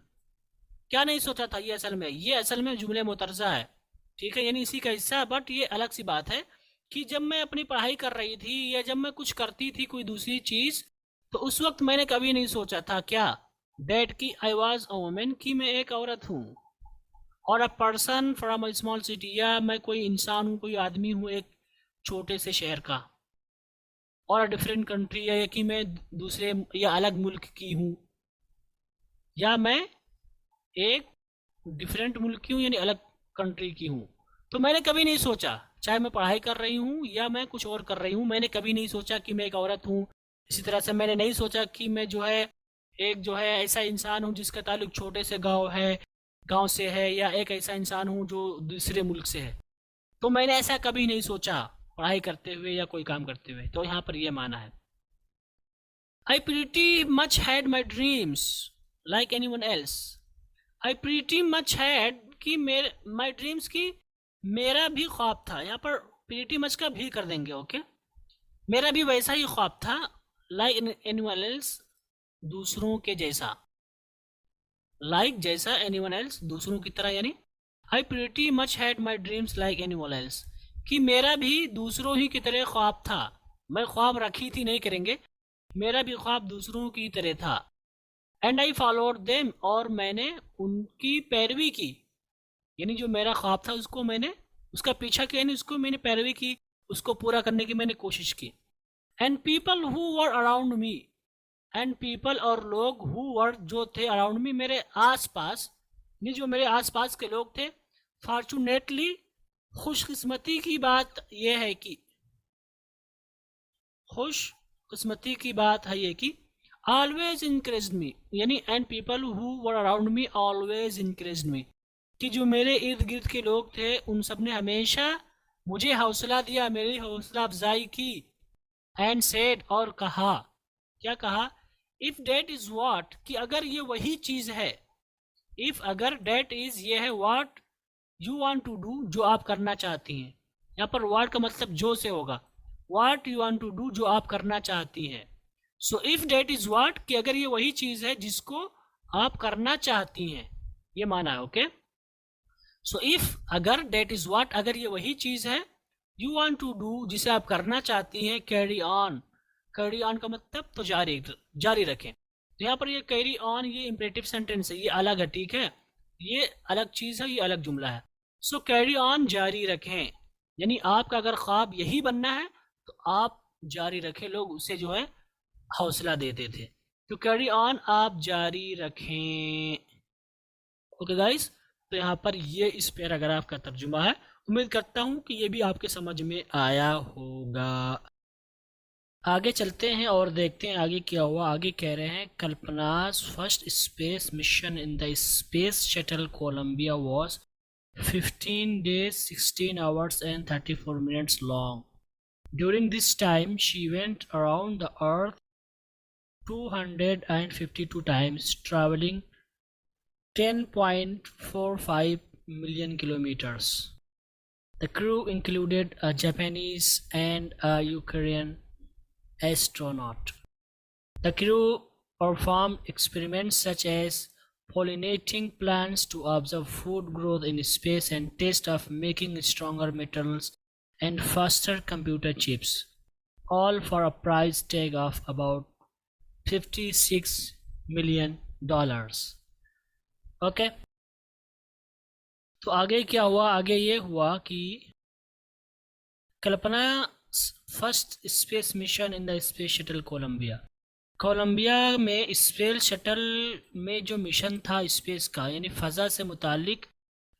क्या नहीं सोचा था? ये असल में जुमले मुतरजा है, ठीक है, यानी इसी का हिस्सा है। बट ये अलग सी बात है कि जब मैं अपनी पढ़ाई कर रही थी या जब मैं कुछ करती थी कोई दूसरी चीज, तो उस वक्त मैंने कभी नहीं सोचा था क्या? दैट की आई वॉज अ वुमेन, कि मैं एक औरत हूँ। और a person from a small city, या मैं कोई इंसान हूँ, कोई आदमी हूँ एक छोटे से शहर का। और अ डिफरेंट कंट्री, या कि मैं दूसरे या अलग मुल्क की हूँ, या मैं एक डिफरेंट मुल्क की हूँ यानी अलग कंट्री की हूँ। तो मैंने कभी नहीं सोचा, चाहे मैं पढ़ाई कर रही हूँ या मैं कुछ और कर रही हूँ, मैंने कभी नहीं सोचा कि मैं एक औरत हूँ। इसी तरह से मैंने नहीं सोचा कि मैं जो है ऐसा इंसान हूँ जिसका ताल्लुक छोटे से गांव से है, या एक ऐसा इंसान हूँ जो दूसरे मुल्क से है। तो मैंने ऐसा कभी नहीं सोचा पढ़ाई करते हुए या कोई काम करते हुए। तो यहाँ पर यह माना है। I pretty much had my dreams like any one else. I pretty much had कि मेरे माई ड्रीम्स की मेरा भी ख्वाब था। यहाँ पर प्रीटी मच का भी कर देंगे, ओके। मेरा भी वैसा ही ख्वाब था, लाइक एनीवन एल्स, दूसरों के जैसा। लाइक जैसा, एनीवन एल्स दूसरों की तरह, यानी I pretty much had my dreams like anyone else, कि मेरा भी दूसरों ही की तरह ख्वाब था। मैं ख्वाब रखी थी नहीं करेंगे, मेरा भी ख्वाब दूसरों की तरह था। एंड आई फॉलोड देम, और मैंने उनकी पैरवी की, यानी जो मेरा ख्वाब था उसको मैंने उसका पीछा किया, यानी उसको मैंने पैरवी की, उसको पूरा करने की मैंने कोशिश की। And people who were around me, and people और लोग, हु वर जो थे, अराउंड मी मेरे आस पास, यानी जो मेरे आस पास के लोग थे। फॉर्चुनेटली, खुशकिस्मती की बात यह है कि, खुशकिस्मती की बात है ये कि, ऑलवेज इंकरेज मी, यानी and people who were around me always encourage me, कि जो मेरे इर्द गिर्द के लोग थे उन सब ने हमेशा मुझे हौसला दिया, मेरी हौसला अफजाई की। एंड सेड, और कहा, क्या कहा? इफ डेट इज व्हाट, कि अगर ये वही चीज है। इफ, अगर, डेट इज ये है, what you want to do, जो आप करना चाहती हैं। यहाँ पर व्हाट का मतलब जो से होगा, what you want to do, जो आप करना चाहती हैं। So if that is what, कि अगर ये वही चीज है जिसको आप करना चाहती हैं, ये माना है, ओके। सो इफ, अगर, डेट इज व्हाट, अगर ये वही चीज है, यू वांट टू डू, जिसे आप करना चाहती हैं, कैरी ऑन। कैरी ऑन का मतलब तो जारी रखें। तो यहाँ पर ये कैरी ऑन, ये इंपरेटिव सेंटेंस है, ये अलग है, ठीक है, ये अलग चीज है, ये अलग जुमला है। सो कैरी ऑन, जारी रखें, यानी आपका अगर ख्वाब यही बनना है तो आप जारी रखें, लोग उसे जो है हौसला देते थे। तो कैरी ऑन, आप जारी रखें, ओके गाइस। तो यहाँ पर ये इस पैराग्राफ का तर्जुमा है। उम्मीद करता हूँ कि ये भी आपके समझ में आया होगा। आगे चलते हैं और देखते हैं आगे क्या हुआ। आगे कह रहे हैं, Kalpana's first space mission in the space shuttle Columbia was 15 days 16 hours and 34 minutes long. During this time she went around the earth 252 times, traveling 10.45 million kilometers. The crew included a Japanese and a Ukrainian astronaut. The crew performed experiments such as pollinating plants to observe food growth in space and test of making stronger metals and faster computer chips, all for a price tag of about $56 million. Okay, तो आगे क्या हुआ? आगे ये हुआ कि Kalpana first space mission in the space shuttle Columbia में space shuttle में जो मिशन था स्पेस का, यानी फ़ज़ा से मुतालिक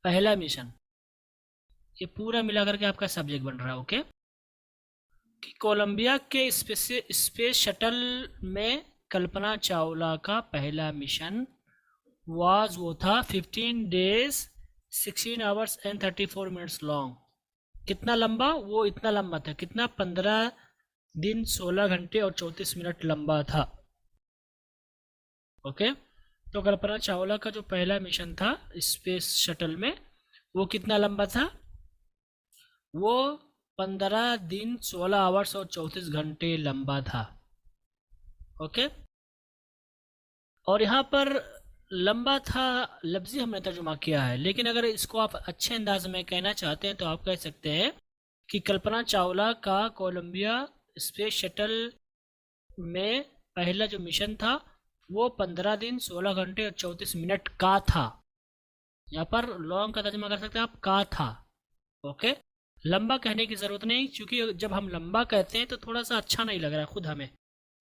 पहला मिशन, ये पूरा मिला करके आपका सब्जेक्ट बन रहा है, ओके। कि कोलंबिया के स्पेस शटल में कल्पना चावला का पहला मिशन वो था 15 days 16 hours and 34 minutes long, कितना लंबा, वो इतना लंबा था, कितना 15 दिन 16 घंटे और 34 मिनट लंबा था। ओके, तो कल्पना चावला का जो पहला मिशन था स्पेस शटल में, वो कितना लंबा था, वो 15 दिन 16 आवर्स और 34 घंटे लंबा था। ओके, और यहाँ पर लंबा था लफ्जी हमने तर्जुमा किया है, लेकिन अगर इसको आप अच्छे अंदाज में कहना चाहते हैं तो आप कह सकते हैं कि कल्पना चावला का कोलंबिया स्पेस शटल में पहला जो मिशन था वो 15 दिन 16 घंटे और 34 मिनट का था। यहाँ पर लॉन्ग का तर्जुमा कर सकते हैं आप, का था। ओके, लंबा कहने की ज़रूरत नहीं, क्योंकि जब हम लंबा कहते हैं तो थोड़ा सा अच्छा नहीं लग रहा है खुद हमें,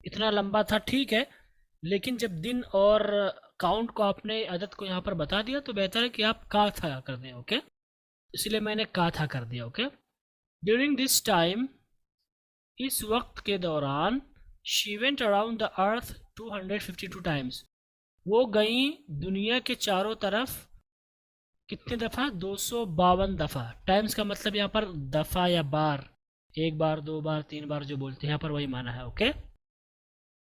इतना लंबा था ठीक है, लेकिन जब दिन और काउंट को आपने अदद को यहाँ पर बता दिया तो बेहतर है कि आप का था कर दें। ओके, इसलिए मैंने का था कर दिया। ओके, ड्यूरिंग दिस टाइम, इस वक्त के दौरान, she went around the earth 252 times, वो गई दुनिया के चारों तरफ कितने दफ़ा, 252 दफ़ा। टाइम्स का मतलब यहाँ पर दफ़ा या बार, एक बार, दो बार, तीन बार जो बोलते हैं यहाँ पर वही माना है। ओके,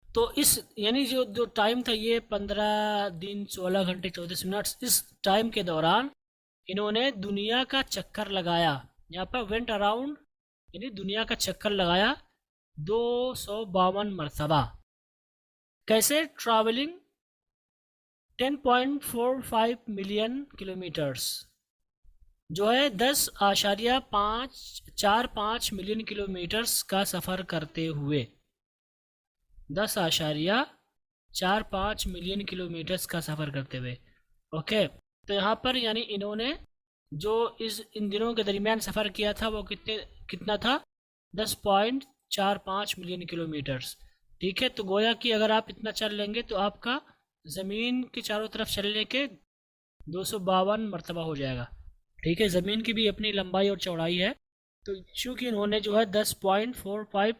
तो इस यानी जो जो टाइम था ये 15 दिन 16 घंटे 34 मिनट, इस टाइम के दौरान इन्होंने दुनिया का चक्कर लगाया। यहाँ पर वेंट अराउंड यानी दुनिया का चक्कर लगाया 252 मरतबा। कैसे, ट्रैवलिंग 10.45 मिलियन किलोमीटर्स, जो है 10.45 मिलियन किलोमीटर्स का सफ़र करते हुए, 10.45 मिलियन किलोमीटर्स का सफ़र करते हुए। ओके, तो यहाँ पर यानी इन्होंने जो इन दिनों के दरमियान सफ़र किया था वो कितना था, 10.45 मिलियन किलोमीटर्स। ठीक है, तो गोया कि अगर आप इतना चल लेंगे तो आपका ज़मीन के चारों तरफ चलने के 252 मरतबा हो जाएगा। ठीक है, ज़मीन की भी अपनी लंबाई और चौड़ाई है, तो चूँकि इन्होंने जो है 10.45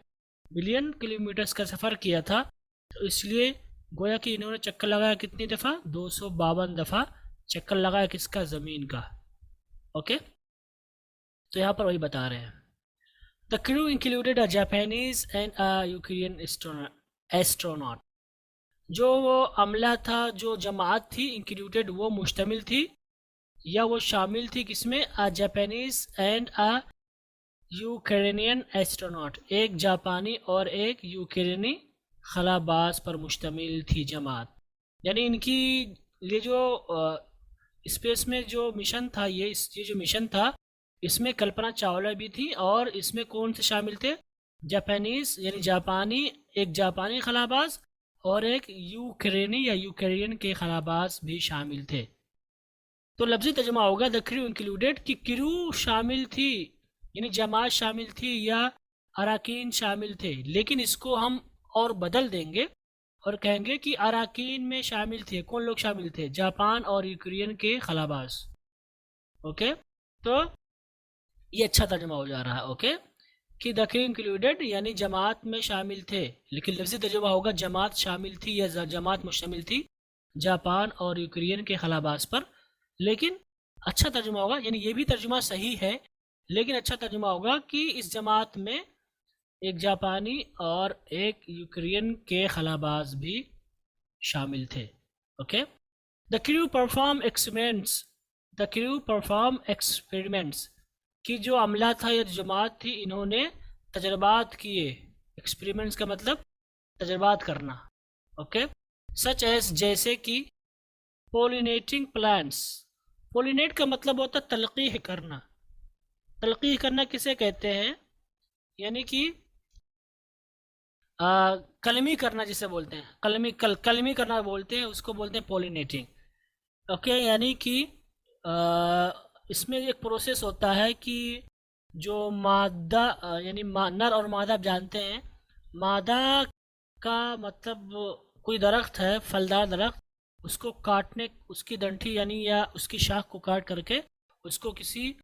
मिलियन किलोमीटर्स का सफ़र किया था, तो इसलिए गोया कि इन्होंने चक्कर लगाया कितनी दफ़ा, 252 दफ़ा चक्कर लगाया किसका, ज़मीन का। ओके, तो यहाँ पर वही बता रहे हैं। The crew included a Japanese and a Ukrainian astronaut, जो वो अमला था, जो जमात थी, इंक्लूडेड वो मुश्तमिल थी या वो शामिल थी किसमें, a Japanese and a Ukrainian astronaut, एक जापानी और एक यूक्रेनी खलाबाज पर मुश्तमिल थी जमात। यानी इनकी ये जो स्पेस में जो मिशन था, ये जो मिशन था इसमें कल्पना चावला भी थी, और इसमें कौन से शामिल थे, जापानीज यानी जापानी, एक जापानी खलाबाज और एक यूक्रेनी या यूक्रेनियन के खलाबाज भी शामिल थे। तो लफ्ज़ी तर्जुमा होगा द क्रू इंक्लूडेड, कि क्रू शामिल थी यानी जमात शामिल थी या अराकीन शामिल थे, लेकिन इसको हम और बदल देंगे और कहेंगे कि अराकीन में शामिल थे। कौन लोग शामिल थे, जापान और यूक्रेन के खलाबाज। ओके, तो ये अच्छा तर्जुमा हो जा रहा है। ओके, कि द क्रू इंक्लूडेड यानी जमात में शामिल थे, लेकिन लफ्ज़ी तर्जुमा होगा जमात शामिल थी या जमात मुश्तमिल थी जापान और यूक्रेन के खलाबाज पर। लेकिन अच्छा तर्जुमा होगा, यानी ये भी तर्जुमा सही है, लेकिन अच्छा तर्जुमा होगा कि इस जमात में एक जापानी और एक यूक्रेन के खलाबाज भी शामिल थे। Okay, the crew perform experiments, कि जो अमला था या जमात थी इन्होंने तजर्बात किए। एक्सपेरिमेंट्स का मतलब तजर्बात करना। ओके, सच एज जैसे कि पोलिनेटिंग प्लांट्स, पोलिनेट का मतलब होता है तलक़ीह करना। तलक़ीह करना किसे कहते हैं, यानी कि कलमी करना जिसे बोलते हैं, कलमी करना बोलते हैं, उसको बोलते हैं पोलिनेटिंग। ओके, यानी कि इसमें एक प्रोसेस होता है कि जो मादा यानी नर और मादा आप जानते हैं, मादा का मतलब कोई दरख्त है, फलदार दरख्त, उसको काटने, उसकी डंठी यानी या उसकी शाख को काट करके उसको किसी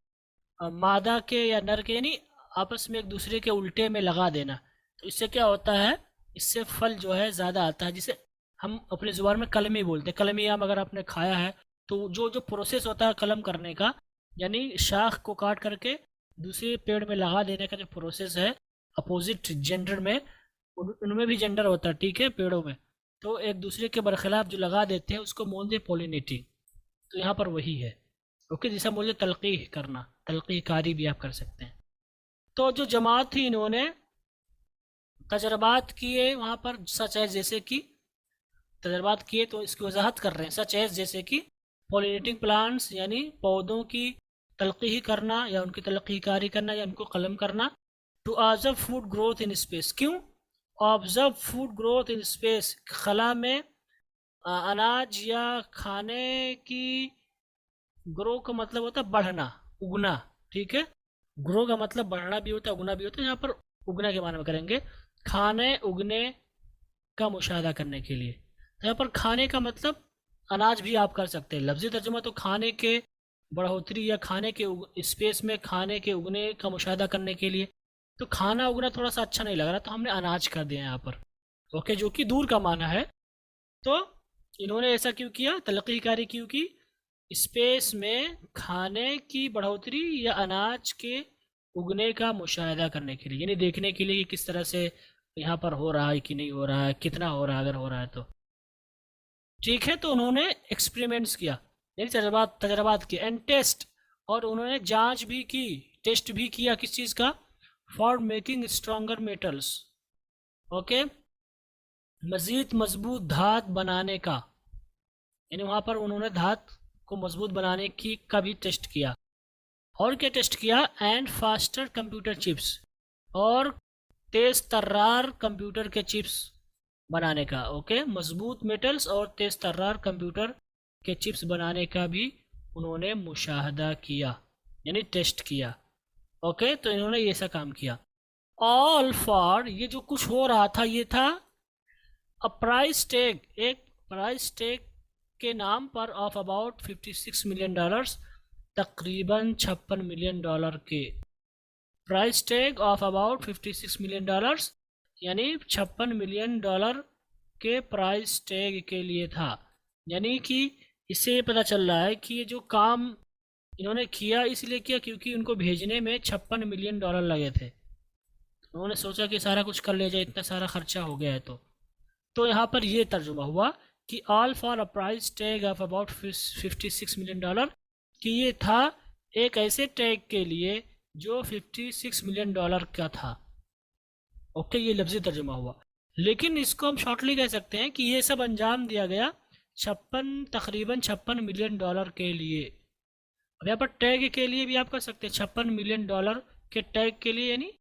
मादा के या नर के यानी आपस में एक दूसरे के उल्टे में लगा देना। तो इससे क्या होता है, इससे फल जो है ज़्यादा आता है, जिसे हम अपने ज़ुबान में कलमी बोलते हैं। कलमी आम अगर आपने खाया है तो जो प्रोसेस होता है कलम करने का, यानी शाख को काट करके दूसरे पेड़ में लगा देने का जो प्रोसेस है अपोजिट जेंडर में, उनमें भी जेंडर होता है, ठीक है, पेड़ों में, तो एक दूसरे के बरखिलाफ जो लगा देते हैं उसको बोलते हैं पॉलिनेटिंग। तो यहाँ पर वही है, ओके, जैसा बोलते तलक़ीह करना, तलक़ीहकारी भी आप कर सकते हैं। तो जो जमात थी इन्होंने तजर्बात किए वहाँ पर, सच है जैसे कि तजर्बात किए, तो इसकी वजाहत कर रहे हैं, सच एज जैसे कि पॉलिनेटिंग प्लांट्स यानी पौधों की तलक़ीह करना या उनकी तलक़ीहकारी करना या उनको कलम करना। To observe food growth in space, क्यों observe food growth in space, खला में अनाज या खाने की, ग्रो का मतलब होता है बढ़ना, उगना, ठीक है, ग्रो का मतलब बढ़ना भी होता है, उगना भी होता है, यहाँ पर उगना के बारे में करेंगे, खाने उगने का मुशाहदा करने के लिए। यहाँ पर खाने का मतलब अनाज भी आप कर सकते हैं, लफ्ज़ी तर्जुमा तो खाने के बढ़ोतरी या खाने के स्पेस में खाने के उगने का मुशाहदा करने के लिए। तो खाना उगना थोड़ा सा अच्छा नहीं लग रहा, तो हमने अनाज कर दिया यहाँ पर, ओके, जो कि दूर का माना है। तो इन्होंने ऐसा क्यों किया, तलक़ीहकारी क्यों की, स्पेस में खाने की बढ़ोतरी या अनाज के उगने का मुशाहदा करने के लिए, यानी देखने के लिए कि किस तरह से यहाँ पर हो रहा है कि नहीं हो रहा है, कितना हो रहा है, अगर हो रहा है तो ठीक है। तो उन्होंने एक्सपेरिमेंट्स किया, यानी तजर्बात किए, एंड टेस्ट, और उन्होंने जांच भी की, टेस्ट भी किया, किस चीज़ का, for making stronger metals, okay, मज़ीद मजबूत धात बनाने का, यानी वहाँ पर उन्होंने धात को मजबूत बनाने की का भी टेस्ट किया। और क्या टेस्ट किया, एंड फास्टर कंप्यूटर चिप्स, और तेज़ तर्रार कंप्यूटर के चिप्स बनाने का, ओके, मजबूत मेटल्स और तेज़ तर्रार कंप्यूटर के चिप्स बनाने का भी उन्होंने मुशाहदा किया, यानी टेस्ट किया, ओके। तो इन्होंने ये ऐसा काम किया। ऑल फॉर, ये जो कुछ हो रहा था ये था अ प्राइस टैग, एक प्राइस टैग के नाम पर, ऑफ अबाउट $56 मिलियन, तकरीबन $56 मिलियन के, price tag of about $56 million, यानी $56 मिलियन के प्राइस टैग के लिए था। यानी कि इससे ये पता चल रहा है कि ये जो काम इन्होंने किया इसलिए किया क्योंकि उनको भेजने में $56 मिलियन लगे थे। उन्होंने सोचा कि सारा कुछ कर लिया जाए, इतना सारा खर्चा हो गया है। तो यहाँ पर ये तर्जुमा हुआ कि all for a price tag of about $56 million, कि ये था एक ऐसे टैग के लिए जो $56 मिलियन का था, ओके, ये लफ्ज़ी तर्जुमा हुआ। लेकिन इसको हम शॉर्टली कह सकते हैं कि ये सब अंजाम दिया गया तकरीबन $56 मिलियन के लिए। अब यहाँ पर टैग के लिए भी आप कर सकते हैं, $56 मिलियन के टैग के लिए, यानी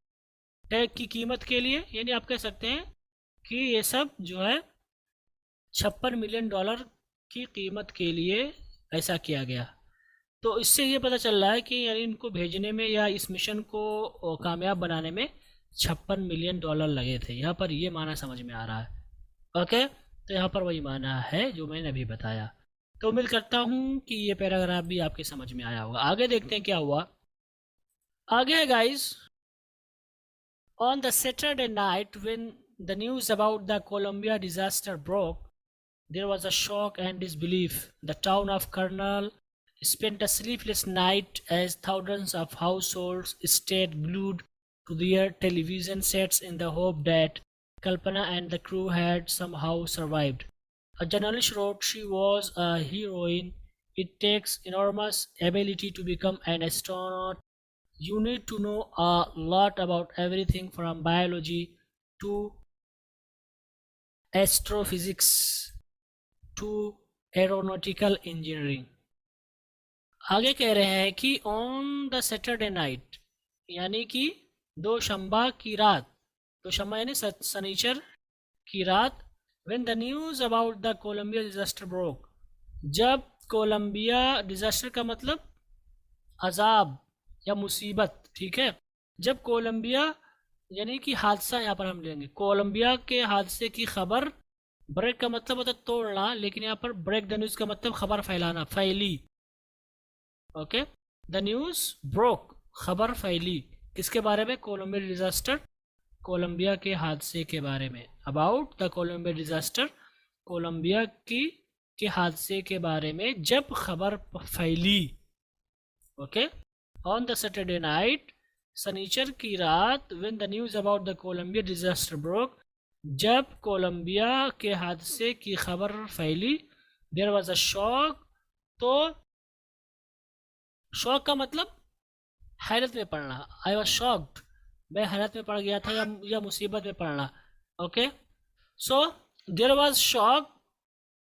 टैग की कीमत के लिए, यानी आप कह सकते हैं कि ये सब जो है $56 मिलियन की कीमत के लिए ऐसा किया गया। तो इससे ये पता चल रहा है कि यानी इनको भेजने में या इस मिशन को कामयाब बनाने में $56 मिलियन लगे थे। यहाँ पर ये माना समझ में आ रहा है, ओके। तो यहाँ पर वही माना है जो मैंने अभी बताया। तो उम्मीद करता हूँ कि ये पैराग्राफ भी आपके समझ में आया होगा। आगे देखते हैं क्या हुआ। आगे guys, on the Saturday night when the news about the Columbia disaster broke, there was a shock and disbelief. The town of Colonel spent a sleepless night as thousands of households stayed glued to their television sets in the hope that Kalpana and the crew had somehow survived. A journalist wrote, "She was a heroine. It takes enormous ability to become an astronaut. You need to know a lot about everything from biology to astrophysics to aeronautical engineering." आगे कह रहे हैं कि on the Saturday night, यानी कि दोशंबा की रात, दोशंबा यानी शनिचर की रात, when the news about the Columbia disaster broke, जब कोलंबिया डिजास्टर का मतलब अजाब या मुसीबत, ठीक है, जब कोलंबिया यानी कि हादसा यहाँ पर हम लेंगे, कोलंबिया के हादसे की खबर, ब्रेक का मतलब होता है तोड़ना, लेकिन यहाँ पर ब्रेक द न्यूज़ का मतलब खबर फैलाना, फैली, ओके। द न्यूज़ ब्रोक, खबर फैली, किसके बारे में, कोलंबिया डिजास्टर, कोलंबिया के हादसे के बारे में, about the Columbia disaster, Columbia के हादसे के बारे में जब खबर फैली, okay. On the Saturday night सनीचर की रात when the news about the Columbia disaster broke, जब कोलंबिया के हादसे की खबर फैली, there was a shock, तो शॉक का मतलब हैरत में पड़ना, आई वॉज शॉक्ड, मैं हैरत में पड़ गया था या मुसीबत में पड़ना। Okay, so there was shock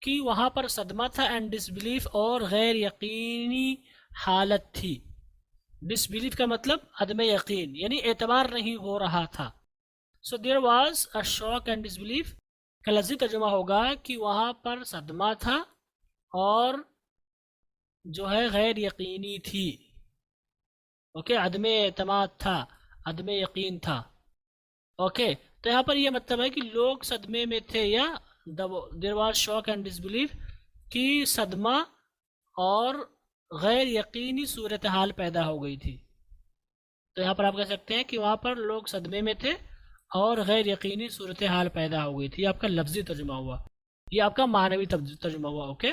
कि वहाँ पर सदमा था, एंड डिसबिलीफ और गैर यकीनी हालत थी। डिसबिलीफ का मतलब अदम यकीन, यानी एतबार नहीं हो रहा था। So there was a shock and disbelief का लफ्ज़ी तर्जुमा होगा कि वहाँ पर सदमा था और जो है गैर यकीनी थी। ओके, अदम एतमाद था, अदम यकीन था। ओके, तो यहाँ पर यह मतलब है कि लोग सदमे में थे, या there was shock and disbelief कि सदमा और गैर यकीनी सूरत हाल पैदा हो गई थी। तो यहाँ पर आप कह सकते हैं कि वहाँ पर लोग सदमे में थे और गैर यकीनी सूरत हाल पैदा हो गई थी। आपका लफ्जी तर्जुमा हुआ, ये आपका मानवी तर्जुमा हुआ। ओके,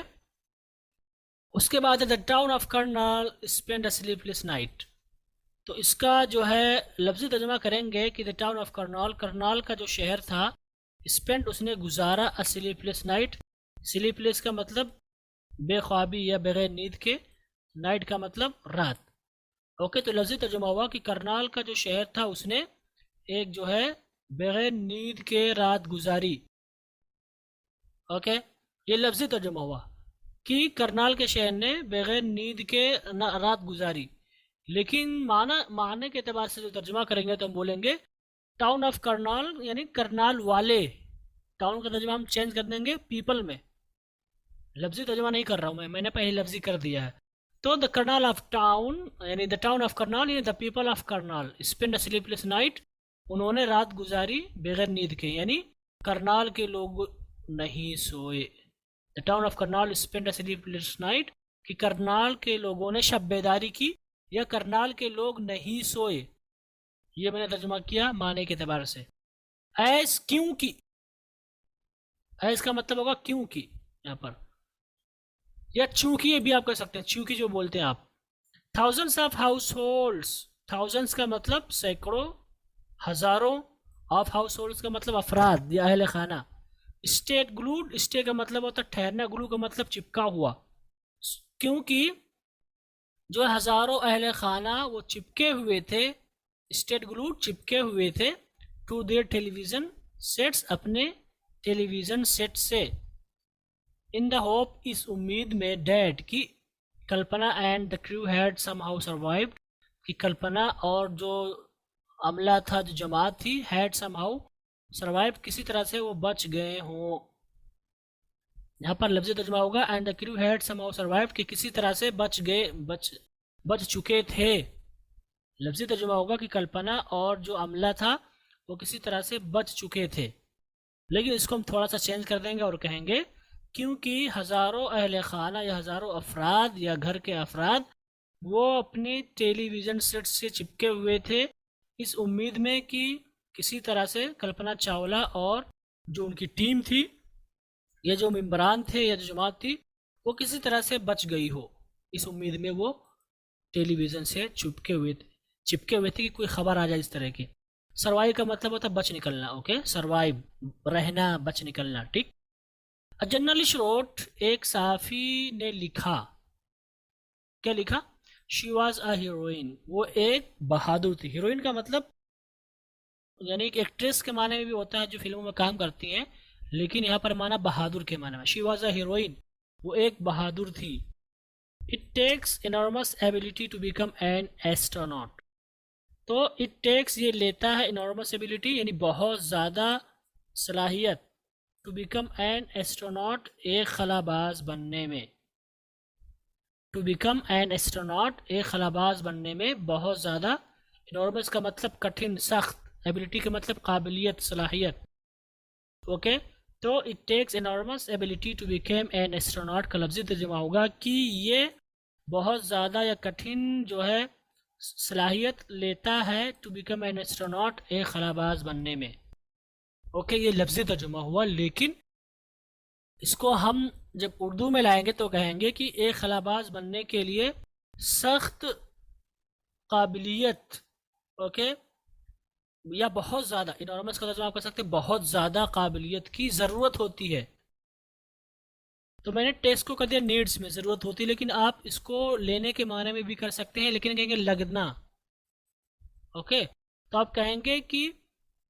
उसके बाद the town of Karnal spend a sleepless night. तो इसका जो है लफ्जी तर्जुमा करेंगे कि the town of Karnal, Karnal का जो शहर था, स्पेंड उसने गुजारा अ स्लीपलेस नाइट। स्लीपलेस का मतलब बेख्वाबी या बगैर नींद के, नाइट का मतलब रात। ओके, तो लफ्जी तर्जुमा हुआ कि करनाल का जो शहर था उसने एक जो है बगैर नींद के रात गुजारी। ओके, ये लफ्जी तर्जुमा हुआ कि करनाल के शहर ने बगैर नींद के रात गुजारी। लेकिन माने के अतबार से जो तर्जुमा करेंगे तो हम बोलेंगे टाउन ऑफ करनाल, यानी करनाल वाले। टाउन का तर्जुमा हम चेंज कर देंगे पीपल में, लफ्जी तर्जुमा नहीं कर रहा हूँ मैंने पहले लफ्जी कर दिया है। तो द करनाल ऑफ टाउन, यानी द टाउन ऑफ करनाल, यानी the people of Karnal spend a sleepless night, उन्होंने रात गुजारी बगैर नींद के, यानी करनाल के लोग नहीं सोए। The town of Karnal spend a sleepless night, कि करनाल के लोगों ने शब बेदारी की या करनाल के लोग नहीं सोए। ये मैंने तर्जुमा किया माने के एतबार से। ऐस क्योंकि, ऐस का मतलब होगा क्योंकि यहाँ पर, या चूंकि, ये भी आप कह सकते हैं, चूंकि जो बोलते हैं आप। Thousands of house holds, thousands का मतलब सैकड़ों, हजारों, ऑफ हाउस होल्ड्स का मतलब अफराद या अहल खाना। स्टेट ग्लूड, स्टे का मतलब होता है ठहरना, ग्लू का मतलब चिपका हुआ। क्योंकि जो हजारों अहल खाना वो चिपके हुए थे, स्टेट ग्लूड चिपके हुए थे, टू देयर टेलीविजन सेट्स, अपने टेलीविजन सेट से, इन द होप, इस उम्मीद में, डैड की Kalpana and the crew had somehow survived, कि कल्पना और जो अमला था, जो जमात थी, हैड समहाउ सर्वाइव, किसी तरह से वो बच गए हों। यहाँ पर लफ्ज़ी तर्जुमा होगा and the crew had somehow survived, कि किसी तरह से बच चुके थे। लफ्ज़ी तर्जुमा होगा कि कल्पना और जो अमला था वो किसी तरह से बच चुके थे। लेकिन इसको हम थोड़ा सा चेंज कर देंगे और कहेंगे क्योंकि हज़ारों अहल खाना या हज़ारों अफराद या घर के अफराद वो अपने टेलीविज़न सेट से चिपके हुए थे, इस उम्मीद में कि किसी तरह से कल्पना चावला और जो उनकी टीम थी या जो मेंबरान थे या जो जमात थी वो किसी तरह से बच गई हो। इस उम्मीद में वो टेलीविज़न से चिपके हुए थे कि कोई खबर आ जाए इस तरह की। सर्वाइव का मतलब होता है बच निकलना। ओके, सर्वाइव, रहना, बच निकलना। ठीक। अ जर्नलिस्ट रोट, एक सहाफ़ी ने लिखा। क्या लिखा? शी वॉज अ हीरोइन, वो एक बहादुर थी। हीरोइन का मतलब यानी एक एक्ट्रेस के माने में भी होता है जो फिल्मों में काम करती हैं, लेकिन यहाँ पर माना बहादुर के माने में। शी वॉज अ हीरोइन, वो एक बहादुर थी। It takes enormous ability to become an astronaut, तो इट टेक्स ये लेता है इनॉर्मस एबिलिटी यानी बहुत ज़्यादा सलाहियत, टू बिकम एन एस्ट्रोनॉट एक खलाबाज बनने में। टू बिकम एन एस्ट्रोनॉट एक खलाबाज बनने में बहुत ज़्यादा, इनॉर्मस का मतलब कठिन, सख्त, एबिलिटी का मतलब काबिलियत, सलाहियत। ओके, तो it takes enormous ability to become an astronaut का लफ्ज़ी तर्जुमा होगा कि ये बहुत ज़्यादा या कठिन जो है सलाहियत लेता है टू बिकम एन एस्ट्रोनॉट एक खलाबाज बनने में। ओके, ये लफ्ज़ी तर्जुमा हुआ, लेकिन इसको हम जब उर्दू में लाएंगे तो कहेंगे कि एक खलाबाज बनने के लिए सख्त काबिलियत ओके, या बहुत ज़्यादा, इनॉर्मस का तर्जुमा आप कर सकते हैं बहुत ज़्यादा काबिलियत की ज़रूरत होती है। तो मैंने टेस्ट को कर दिया नीड्स में, ज़रूरत होती है, लेकिन आप इसको लेने के माने में भी कर सकते हैं, लेकिन कहेंगे लगना। ओके, तो आप कहेंगे कि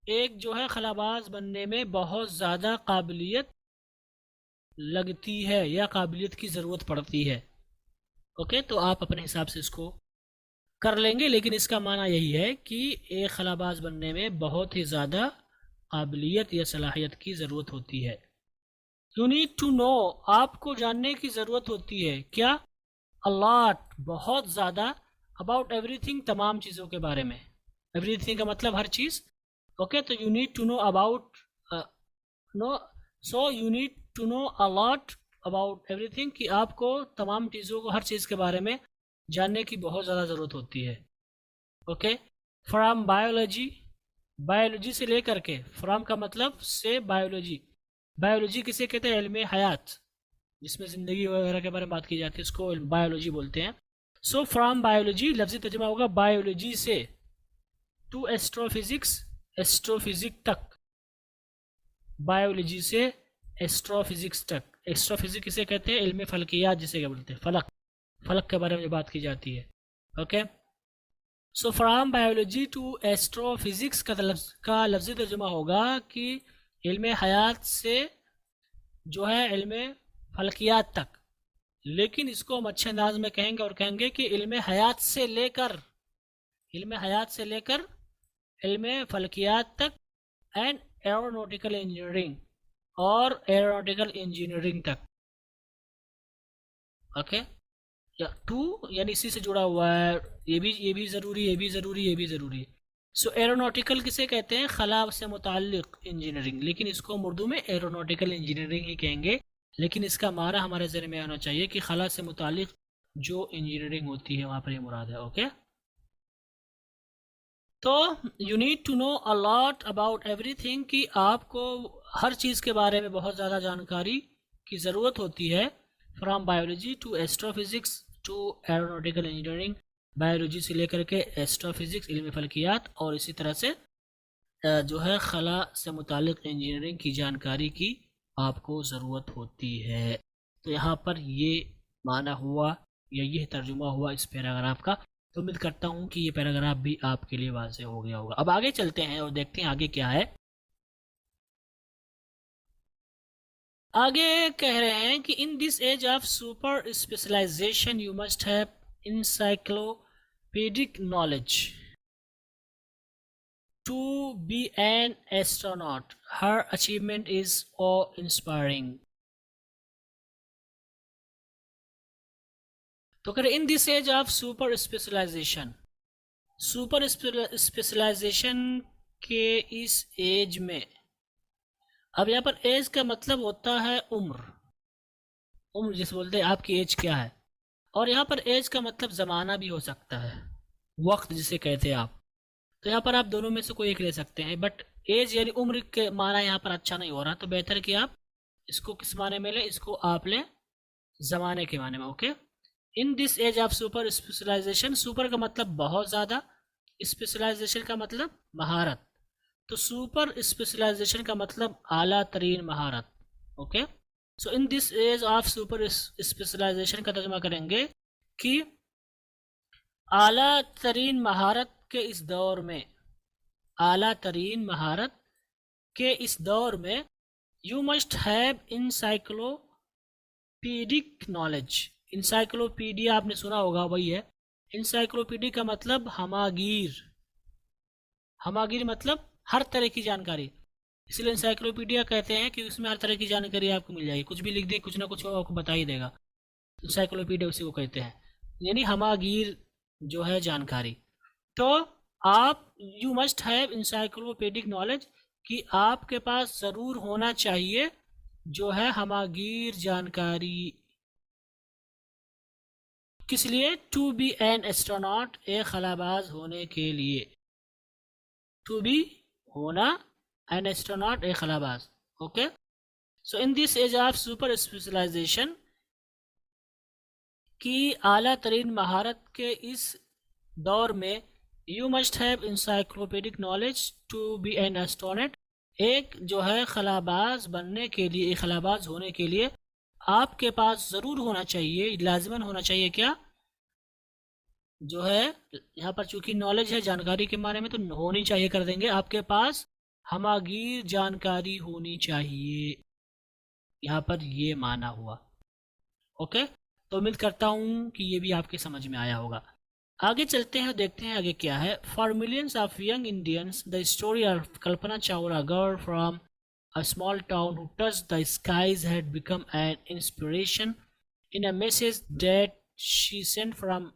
एक जो है खलाबाज बनने में बहुत ज़्यादा काबिलियत लगती है या काबिलियत की ज़रूरत पड़ती है। ओके, तो आप अपने हिसाब से इसको कर लेंगे, लेकिन इसका माना यही है कि एक खलाबाज बनने में बहुत ही ज़्यादा काबिलियत या सलाहियत की ज़रूरत होती है। यू नीड टू नो, आपको जानने की ज़रूरत होती है क्या? अ लॉट, बहुत ज़्यादा, अबाउट एवरीथिंग, तमाम चीज़ों के बारे में। एवरीथिंग का मतलब हर चीज़। ओके, तो you need to know about know, so you need to know a lot about everything, कि आपको तमाम चीज़ों को, हर चीज़ के बारे में जानने की बहुत ज़्यादा ज़रूरत होती है। ओके, फ्रॉम बायोलॉजी, बायोलॉजी से लेकर के, फ्रॉम का मतलब से, बायोलॉजी, बायोलॉजी किसे कहते हैं? इल्म हयात, जिसमें ज़िंदगी वगैरह के बारे में बात की जाती है, इसको बायोलॉजी बोलते हैं। सो फ्रॉम बायोलॉजी, लफ्ज़ी तर्जुमा होगा बायोलॉजी से, टू एस्ट्रोफिजिक्स, एस्ट्रोफिजिक्स तक, बायोलॉजी से एस्ट्रोफिजिक्स तक। एस्ट्रोफिजिक्स किसे कहते हैं? इल्म फलकियात जिसे क्या बोलते हैं, फलक, फलक के बारे में बात की जाती है। Okay, so from biology to astrophysics का लफ्ज़ी तर्जुमा होगा कि इल्म हयात से जो है इल्म फलकियात तक, लेकिन इसको हम अच्छे अंदाज में कहेंगे और कहेंगे कि इल्म हयात से लेकर, इल्म हयात से लेकर इल्म फलकियात तक, एंड एरोनॉटिकल इंजीनियरिंग, और एरोनॉटिकल इंजीनियरिंग तक। ओके, या टू यानी इसी से जुड़ा हुआ है, ये भी ज़रूरी, ये भी ज़रूरी, ये भी ज़रूरी है। सो एरोनॉटिकल किसे कहते हैं? खला से मुताल्लिक इंजीनियरिंग, लेकिन इसको हम उर्दू में एरोनॉटिकल इंजीनियरिंग ही कहेंगे, लेकिन इसका माना हमारे ज़हन में आना चाहिए कि खला से मुताल्लिक जो इंजीनियरिंग होती है वहाँ पर ये मुराद है। ओके, तो you need to know a lot about everything, कि आपको हर चीज़ के बारे में बहुत ज़्यादा जानकारी की ज़रूरत होती है। From biology to astrophysics to aeronautical engineering, biology से लेकर के एस्ट्रोफिजिक्स, इल्म फलकियात, और इसी तरह से जो है खला से मुतालिक इंजीनियरिंग की जानकारी की आपको ज़रूरत होती है। तो यहाँ पर ये माना हुआ या ये तर्जुमा हुआ इस पैराग्राफ का। तो उम्मीद करता हूँ कि ये पैराग्राफ भी आपके लिए वाज़ेह हो गया होगा। अब आगे चलते हैं और देखते हैं आगे क्या है। आगे कह रहे हैं कि in this age of super specialisation you must have encyclopedic knowledge to be an astronaut. Her achievement is awe-inspiring. तो करें in this age of super specialisation, super specialisation के इस एज में, अब यहाँ पर एज का मतलब होता है उम्र, उम्र जिसे बोलते हैं आपकी एज क्या है, और यहाँ पर एज का मतलब ज़माना भी हो सकता है, वक्त जिसे कहते हैं आप। तो यहाँ पर आप दोनों में से कोई एक ले सकते हैं, बट एज यानी उम्र के माना यहाँ पर अच्छा नहीं हो रहा, तो बेहतर कि आप इसको किस माने में लें, इसको आप लें ज़माने के माने में। Okay, in this age of super specialisation, super का मतलब बहुत ज़्यादा, स्पेशलाइजेशन का मतलब महारत, तो सुपर स्पेशलाइजेशन का मतलब आला तरीन महारत। Okay, so in this age of super specialisation का तर्जुमा करेंगे कि आला तरीन महारत के इस दौर में, आला तरीन महारत के इस दौर में, you must have encyclopedic knowledge. Encyclopedia आपने सुना होगा, वही है। इंसाइक्लोपीडिक का मतलब हमागीर, हमागीर मतलब हर तरह की जानकारी, इसलिए इंसाइक्लोपीडिया कहते हैं कि उसमें हर तरह की जानकारी आपको मिल जाएगी, कुछ भी लिख दे, कुछ ना कुछ आपको बता ही देगा। इंसाइक्लोपीडिया उसी को कहते हैं, यानी हमागीर जो है जानकारी। तो आप you must have encyclopedic knowledge, कि आपके पास ज़रूर होना चाहिए जो है हमागीर जानकारी। किस लिए? टू बी एन एस्ट्रोनॉट, एक खलाबाज होने के लिए। टू बी होना, एन एस्ट्रोनॉट एक खलाबाज। Okay, so in this age of super specialization, की आला तरीन महारत के इस दौर में, you must have encyclopedic knowledge to be an astronaut. एक जो है खलाबाज बनने के लिए, एक खलाबाज होने के लिए आपके पास ज़रूर होना चाहिए, लाजमन होना चाहिए क्या, जो है यहाँ पर चूंकि नॉलेज है जानकारी के बारे में तो होनी चाहिए कर देंगे, आपके पास हमागीर जानकारी होनी चाहिए, यहाँ पर ये माना हुआ। ओके, तो उम्मीद करता हूँ कि ये भी आपके समझ में आया होगा। आगे चलते हैं, देखते हैं आगे क्या है। For millions of young Indians the story of Kalpana Chawla, girl from a small town who touched the skies, had become an inspiration. In a message that she sent from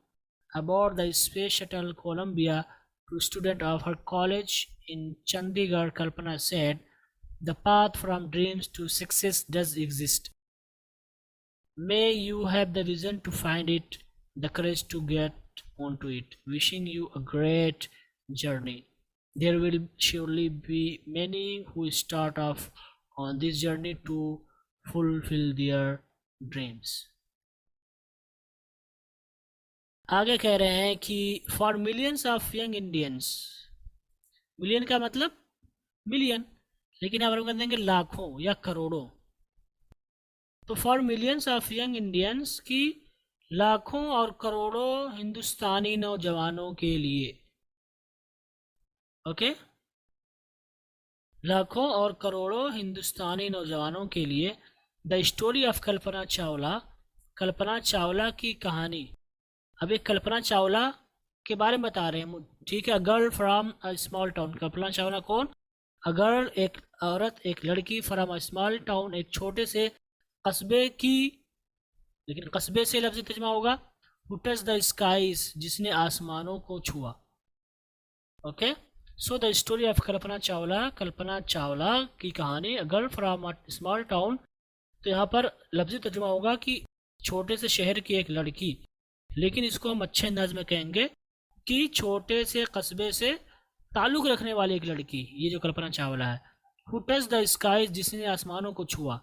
aboard the space shuttle Columbia to students of her college in Chandigarh, Kalpana said, "The path from dreams to success does exist. May you have the vision to find it, the courage to get onto it. Wishing you a great journey. There will surely be many who start off on this journey to fulfill their dreams." आगे कह रहे हैं कि for millions of young Indians, million का मतलब million, लेकिन यहाँ पर हम कर देंगे लाखों या करोड़ों। तो for millions of young Indians की लाखों और करोड़ों हिंदुस्तानी नौजवानों के लिए, ओके, लाखों और करोड़ों हिंदुस्तानी नौजवानों के लिए the story of Kalpana Chawla, Kalpana Chawla की कहानी। अब एक कल्पना चावला के बारे में बता रहे हैं, ठीक है। Girl from a small town, Kalpana Chawla कौन? अ गर्ल एक औरत, एक लड़की, फ्रॉम अ स्मॉल टाउन एक छोटे से कस्बे की, लेकिन कस्बे से लफ्ज़ तर्जुमा होगा हु टच द स्काईज, जिसने आसमानों को छुआ। Okay, so the story of Kalpana Chawla, Kalpana Chawla की कहानी। Girl from a small town, तो यहाँ पर लफ्ज़ी तर्जुमा होगा कि छोटे से शहर की एक लड़की, लेकिन इसको हम अच्छे अंदाज में कहेंगे कि छोटे से कस्बे से ताल्लुक़ रखने वाली एक लड़की, ये जो कल्पना चावला है। हु टच द स्काईज, जिसने आसमानों को छुआ।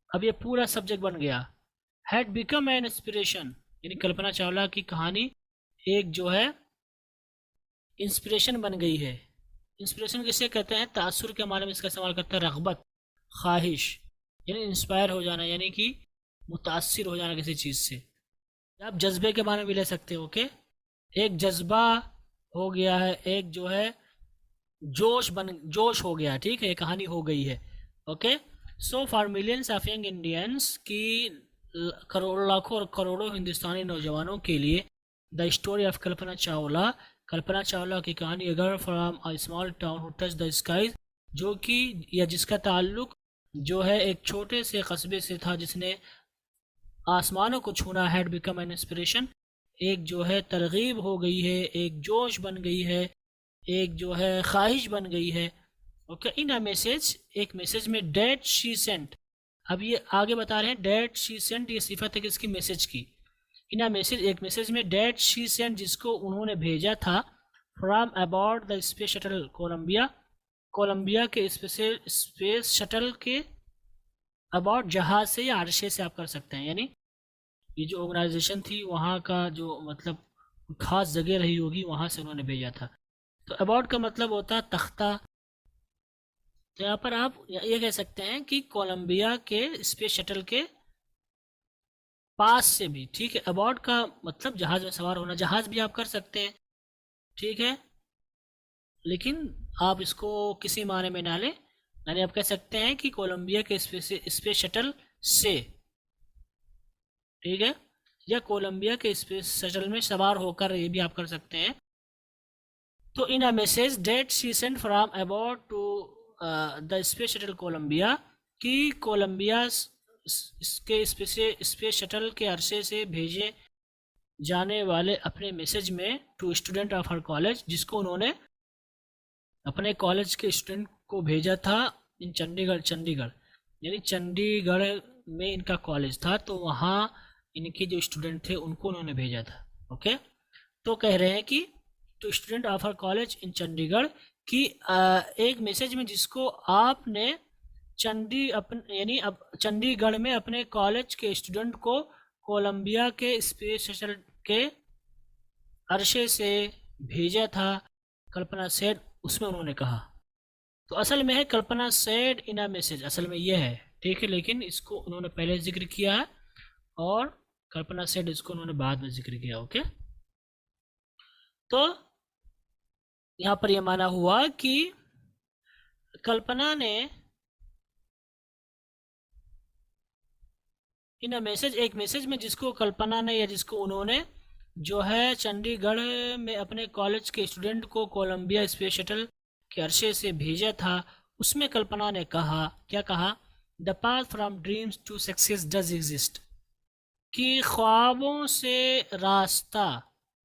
अब ये पूरा सब्जेक्ट बन गया। हैड बिकम एन इंस्पिरेशन, यानी कल्पना चावला की कहानी एक जो है इंस्पिरेशन बन गई है। इंस्पिरेशन किसे कहते हैं? तासुर के माने में इसका इस्तेमाल करता है रग़बत, ख्वाहिश, यानी इंस्पायर हो जाना, यानी कि मुतासिर हो जाना किसी चीज़ से। आप जज्बे के बारे में भी ले सकते हो। ओके, एक जज्बा हो गया है, एक जो है जोश हो गया, ठीक है, ये कहानी हो गई है। Okay, so for millions of young Indians की करोड़ों लाखों और करोड़ों हिंदुस्तानी नौजवानों के लिए the story of Kalpana Chawla, Kalpana Chawla की कहानी। A girl from a small town who touch the skies, जो कि या जिसका ताल्लुक जो है एक छोटे से कस्बे से था जिसने आसमानों को छूना। हैड बिकम एन इंस्पिरेशन, एक जो है तरगीब हो गई है, एक जोश बन गई है, एक जो है ख्वाहिश बन गई है। ओके, इन अ मैसेज, एक मैसेज में डेट शी सेंट। अब ये आगे बता रहे हैं डेट शी सेंट, ये सिफत है किसकी? मैसेज की। इन अ मैसेज, एक मैसेज में डेट शी सेंट, जिसको उन्होंने भेजा था from about the space shuttle Columbia, Columbia के स्पेस शटल के अबाउट जहाज से या आरशे से आप कर सकते हैं, यानी ये जो ऑर्गेनाइजेशन थी वहाँ का जो मतलब खास जगह रही होगी, वहाँ से उन्होंने भेजा था। तो अबाउट का मतलब होता है तख्ता। तो यहाँ पर आप ये कह सकते हैं कि कोलंबिया के स्पेस शटल के पास से भी, ठीक है। अबाउट का मतलब जहाज में सवार होना, जहाज भी आप कर सकते हैं, ठीक है, लेकिन आप इसको किसी माने में ना लें, यानी आप कह सकते हैं कि कोलंबिया के स्पेस शटल से, ठीक है, या कोलंबिया के स्पेस शटल में सवार होकर, ये भी आप कर सकते हैं। तो in a message that she sent from about to the space shuttle Columbia, कि कोलंबिया इसके स्पेस शटल के अरसे से भेजे जाने वाले अपने मैसेज में to student of her college, जिसको उन्होंने अपने कॉलेज के स्टूडेंट को भेजा था इन चंडीगढ़, चंडीगढ़ यानी चंडीगढ़ में इनका कॉलेज था, तो वहाँ इनके जो स्टूडेंट थे उनको उन्होंने भेजा था। ओके, तो कह रहे हैं कि two student of her college in Chandigarh की एक मैसेज में जिसको आपने यानी अब चंडीगढ़ में अपने कॉलेज के स्टूडेंट को कोलंबिया के स्पेस शटल के अरशे से भेजा था, कल्पना सेड, उसमें उन्होंने कहा। तो असल में है कल्पना सेड इन अ मैसेज, असल में ये है, ठीक है, लेकिन इसको उन्होंने पहले जिक्र किया है और कल्पना सेड इसको उन्होंने बाद में जिक्र किया। ओके, तो यहाँ पर यह माना हुआ कि कल्पना ने इन मैसेज, एक मैसेज में जिसको कल्पना ने या जिसको उन्होंने जो है चंडीगढ़ में अपने कॉलेज के स्टूडेंट को कोलंबिया स्पेस शटल के अरसे से भेजा था, उसमें कल्पना ने कहा, क्या कहा, the path from dreams to success does exist, कि ख्वाबों से रास्ता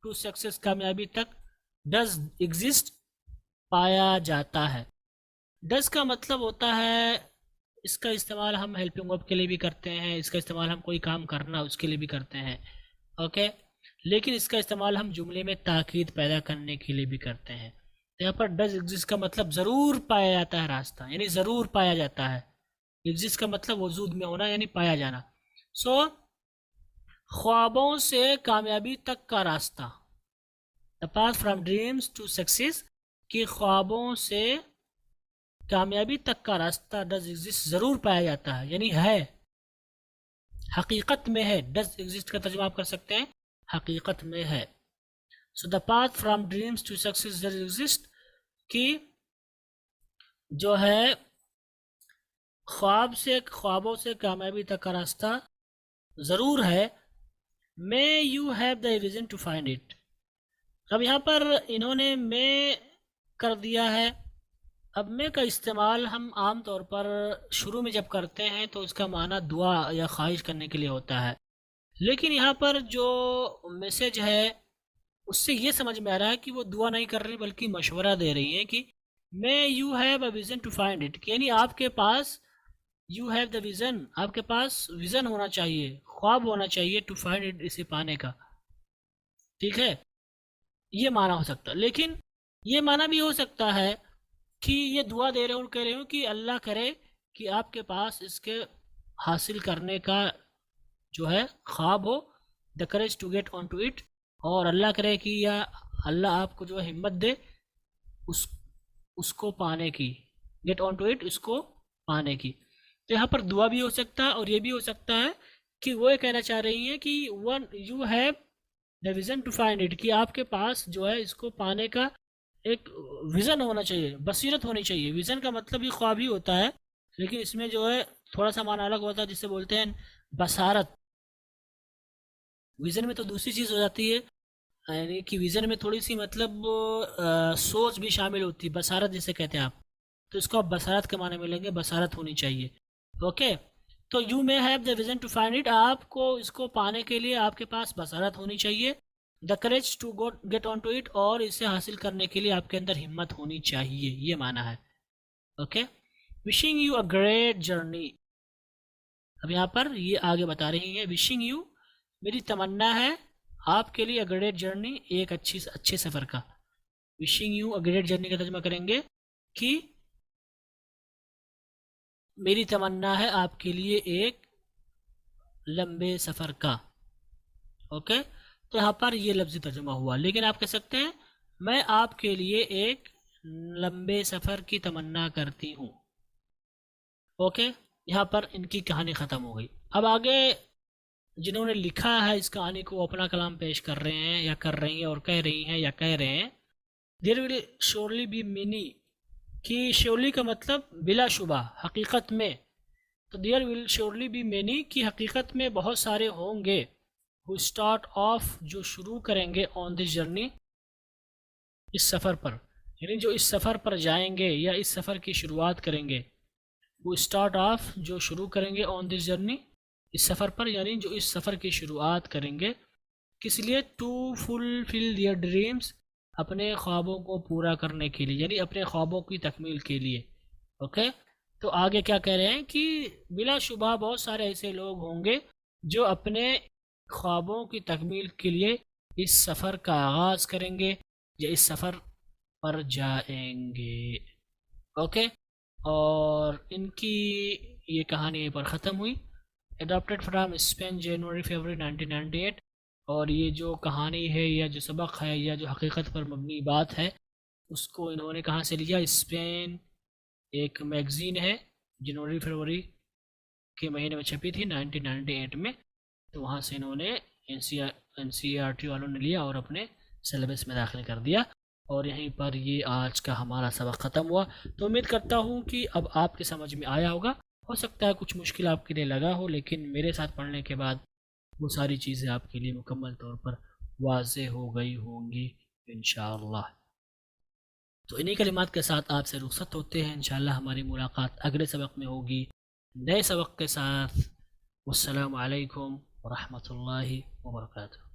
टू सक्सेस, कामयाबी तक, डज एग्जिस्ट, पाया जाता है। डज का मतलब होता है, इसका इस्तेमाल हम हेल्पिंग वर्ब के लिए भी करते हैं, इसका इस्तेमाल हम कोई काम करना उसके लिए भी करते हैं। ओके, लेकिन इसका इस्तेमाल हम जुमले में ताकीद पैदा करने के लिए भी करते हैं। तो यहाँ पर डज एग्जिस्ट का मतलब ज़रूर पाया जाता है रास्ता, यानी ज़रूर पाया जाता है। एग्जिस्ट का मतलब वजूद में होना यानी पाया जाना। सो ख्वाबों से कामयाबी तक का रास्ता, the path from dreams to success, कि ख्वाबों से कामयाबी तक का रास्ता डज एग्जिस्ट, ज़रूर पाया जाता है, यानी है, हकीकत में है। डज एग्जिस्ट का तर्जुमा आप कर सकते हैं हकीकत में है। So the path from dreams to success does exist, कि जो है ख्वाबों से कामयाबी तक का रास्ता ज़रूर है। May you have the vision to find it, अब यहाँ पर इन्होंने मे कर दिया है। अब मे का इस्तेमाल हम आम तौर पर शुरू में जब करते हैं तो इसका माना दुआ या ख्वाहिश करने के लिए होता है, लेकिन यहाँ पर जो मैसेज है उससे ये समझ में आ रहा है कि वो दुआ नहीं कर रही बल्कि मशवरा दे रही हैं कि may you have a vision to find it, यानी आपके पास, यू हैव द विज़न, आपके पास विज़न होना चाहिए, ख्वाब होना चाहिए, टू फाइंड इट, इसे पाने का। ठीक है, ये माना हो सकता है, लेकिन ये माना भी हो सकता है कि ये दुआ दे रहे हो, कह रहे हो कि अल्लाह करे कि आपके पास इसके हासिल करने का जो है ख्वाब हो, the courage to get on to it, और अल्लाह करे कि या अल्लाह आपको जो हिम्मत दे उसको पाने की, गेट ऑन टू इट, उसको पाने की। तो यहाँ पर दुआ भी हो सकता है और ये भी हो सकता है कि वो ये कहना चाह रही हैं कि one you have the vision to find it, कि आपके पास जो है इसको पाने का एक विज़न होना चाहिए, बसीरत होनी चाहिए। विज़न का मतलब ही ख्वाब ही होता है, लेकिन इसमें जो है थोड़ा सा माना अलग होता है, जिसे बोलते हैं बसारत। विज़न में तो दूसरी चीज़ हो जाती है, यानी कि विज़न में थोड़ी सी मतलब सोच भी शामिल होती है, बसारत जिसे कहते हैं आप, तो इसको आप बसारत के माने में लेंगे, बसारत होनी चाहिए। ओके, तो you may have the vision to find it, आपको इसको पाने के लिए आपके पास बसारत होनी चाहिए। The courage to get on to it, और इसे हासिल करने के लिए आपके अंदर हिम्मत होनी चाहिए, ये माना है। Okay, wishing you a great journey, अब यहाँ पर ये आगे बता रही है, विशिंग यू, मेरी तमन्ना है आपके लिए, अ ग्रेट जर्नी, एक अच्छे सफ़र का। Wishing you a great journey का तर्जुमा करेंगे कि मेरी तमन्ना है आपके लिए एक लंबे सफ़र का। ओके, तो यहाँ पर ये लफ्ज़ी तर्जुमा हुआ, लेकिन आप कह सकते हैं मैं आपके लिए एक लंबे सफ़र की तमन्ना करती हूँ। ओके, यहाँ पर इनकी कहानी ख़त्म हो गई। अब आगे जिन्होंने लिखा है इस कहानी को अपना कलाम पेश कर रहे हैं या कर रही हैं और कह रही हैं या कह रहे हैं, there will surely be many, कि श्योरली का मतलब बिलाशुबा, हकीकत में, तो there will surely be many, कि हकीकत में बहुत सारे होंगे, हु स्टार्ट ऑफ, जो शुरू करेंगे, ऑन दिस जर्नी, इस सफ़र पर, यानी जो इस सफ़र पर जाएंगे या इस सफ़र की शुरुआत करेंगे, हु स्टार्ट ऑफ, जो शुरू करेंगे, ऑन दिस जर्नी, इस सफ़र पर, यानी जो इस सफ़र की शुरुआत करेंगे, किस लिए, टू फुलफिल देयर ड्रीम्स, अपने ख्वाबों को पूरा करने के लिए, यानी अपने ख्वाबों की तकमील के लिए। ओके, तो आगे क्या कह रहे हैं कि बिलाशुबा बहुत सारे ऐसे लोग होंगे जो अपने ख्वाबों की तकमील के लिए इस सफ़र का आगाज़ करेंगे या इस सफ़र पर जाएंगे। ओके, और इनकी ये कहानी यहीं पर ख़त्म हुई। एडॉप्टेड फ्राम स्पेन, जनवरी फरवरी 1998, और ये जो कहानी है या जो सबक है या जो हकीकत पर मबनी बात है उसको इन्होंने कहाँ से लिया? स्पेन एक मैगज़ीन है जनवरी फरवरी के महीने में छपी थी 1998 में, तो वहाँ से इन्होंने एनसीईआरटी वालों ने लिया और अपने सिलेबस में दाखिल कर दिया। और यहीं पर ये आज का हमारा सबक ख़त्म हुआ। तो उम्मीद करता हूँ कि अब आपके समझ में आया होगा। हो सकता है कुछ मुश्किल आपके लिए लगा हो, लेकिन मेरे साथ पढ़ने के बाद वो सारी चीज़ें आपके लिए मुकम्मल तौर पर वाज़ेह हो गई होंगी इंशाअल्लाह। तो इन्हीं कलिमात के साथ आपसे रुखसत होते हैं। इंशाअल्लाह हमारी मुलाकात अगले सबक में होगी नए सबक के साथ। वस्सलामु अलैकुम व रहमतुल्लाहि व बरकातुहू।